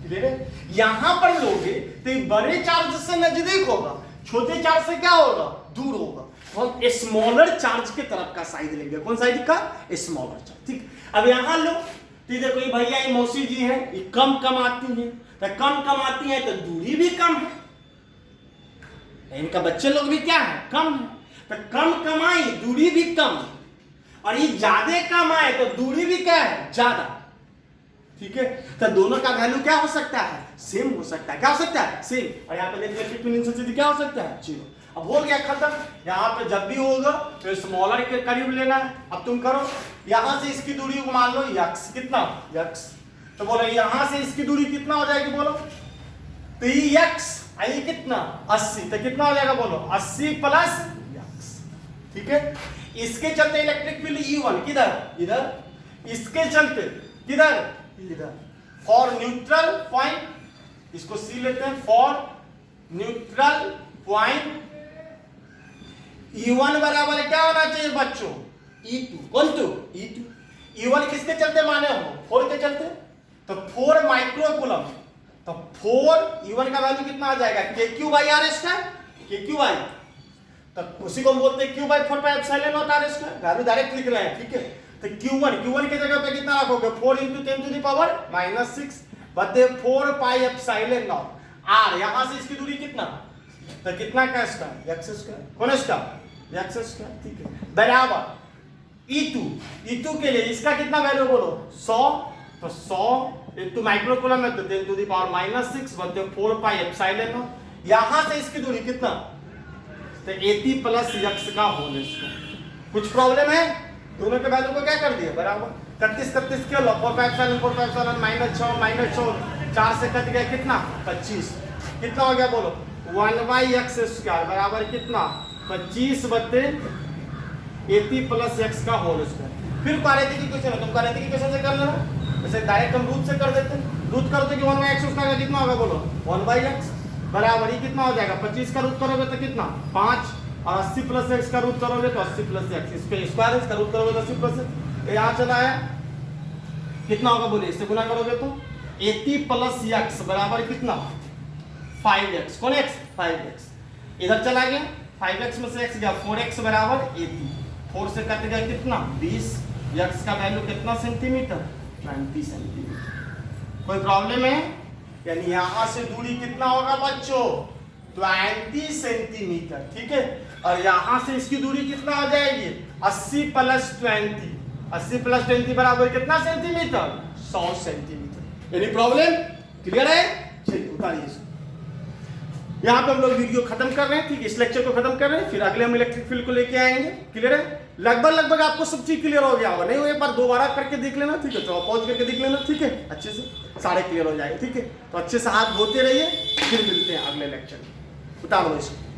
Speaker 1: क्लियर है। यहां पर लोगे तो बड़े चार्ज से नजदीक होगा, छोटे चार्ज से क्या होगा दूर होगा। हम स्मॉलर चार्ज के तरफ का साइड लेंगे, कौन साइड का, स्मॉलर चार्ज, ठीक। अब यहां लो तो देखो ये भैया ये मौसी जी है, ये कम कमाती है, तो कम कमाती है तो दूरी भी कम है, इनका बच्चे लोग भी क्या है कम है, तो कम कमाई दूरी भी कम, और ये ज्यादा कमाए तो दूरी भी क्या है ज्यादा, ठीक है। तो दोनों का वैल्यू क्या हो सकता है सेम हो सकता है, क्या हो सकता है सेम, और यहाँ पे इलेक्ट्रिक फील्ड इंटेंसिटी क्या हो सकता है 0। अब हो गया खत्म, यहाँ पे जब भी होगा तो स्मॉलर के करीब लेना है। अब तुम करो यहां से इसकी दूरी को मान लो x, कितना x, तो बोलो यहां से इसकी दूरी कितना हो जाएगी, बोलो तो ये x आई कितना 80, तो कितना हो जाएगा बोलो 80 प्लस x, ठीक है। इसके चलते इलेक्ट्रिक फील्ड E1 किधर इधर, इसके चलते किधर इधर, फॉर न्यूट्रल पॉइंट, इसको C लेते हैं, फॉर न्यूट्रल पॉइंट E1 बराबर क्या होना चाहिए बच्चों E2, कौन टू E2। E1 किसके चलते माने हो 4 के चलते, तो 4 माइक्रोकूलम, तो 4 E1 का वैल्यू कितना आ जाएगा KQ by r square, KQ by, तो उसी को हम बोलते हैं Q by 4 pi epsilon naught r square, value direct लिख रहे हैं, ठीक है। तो Q1 की जगह पे कितना रखोगे 4 × 10 टू द पावर -6 बटे 4 पाई एप्सिलॉन नॉट आर, यहां से इसकी दूरी कितना, तो कितना का स्क्वायर x स्क्वायर, कौन स्क्वायर x स्क्वायर, ठीक है, बराबर E2 के लिए इसका कितना वैल्यू बोलो 100, तो 100 इनटू माइक्रोकूलम में तो 10 टू द पावर -6 बटे 4 पाई एप्सिलॉन नॉट, यहां से इसकी दूरी कितना, तो 80 प्लस x का होल स्क्वायर। कुछ प्रॉब्लम है, दोनों के वैल्यू को क्या कर दिया बराबर, 31 के लो 4 पाई एप्सिलॉन -6 4 से कट गया कितना 25, कितना हो गया बोलो 1/x स्क्वायर बराबर कितना 25 बटे 80 प्लस x का होल स्क्वायर। फिर पारेती की क्वेश्चन है, तुम पारेती की क्वेश्चन से कर लेना, वैसे डायरेक्ट हम रूट से कर देते हैं, रूट करते कि 1/x स्क्वायर का कितना होगा बोलो 1/x बराबर ही कितना हो जाएगा 25 का रूट करोगे तो कितना 5, और 80 प्लस x का रूट करोगे तो 80 प्लस x, इस पे स्क्वायर है, इसका रूट करोगे तो 80 प्लस x, यहाँ चला है कितना होगा बोलिए, इससे गुना करोगे तो 80 प्लस x बराबर कितना 5x, कौन x 5x, इधर चला गया 5x में से x गया 4x बराबर 80, 4 से कट गया कितना 20, x का वैल्यू कितना सेंटीमीटर 20 सेंटीमीटर। कोई प्रॉब्लम है, यानी यहां से दूरी कितना होगा बच्चों 20 सेंटीमीटर, ठीक है, और यहां से इसकी दूरी कितना हो जाएगी 80 प्लस 20, 80 प्लस 20 बराबर कितना centimetre 100 centimetre. Any problem, clear है, चलिए उतारिए इसको। यहाँ पे हम लोग वीडियो खत्म कर रहे हैं, ठीक है, इस लेक्चर को खत्म कर रहे हैं, फिर अगले हम इलेक्ट्रिक फील्ड को लेके आएंगे, क्लियर है। लगभग आपको सब चीज क्लियर हो गया होगा, नहीं हो एक बार दोबारा करके देख लेना, ठीक है, तो पॉज करके देख लेना, ठीक है, अच्छे से सारे क्लियर हो जाएंगे, ठीक है। तो अच्छे से हाथ धोते रहिए, फिर मिलते हैं अगले लेक्चर में, उतारो इसको।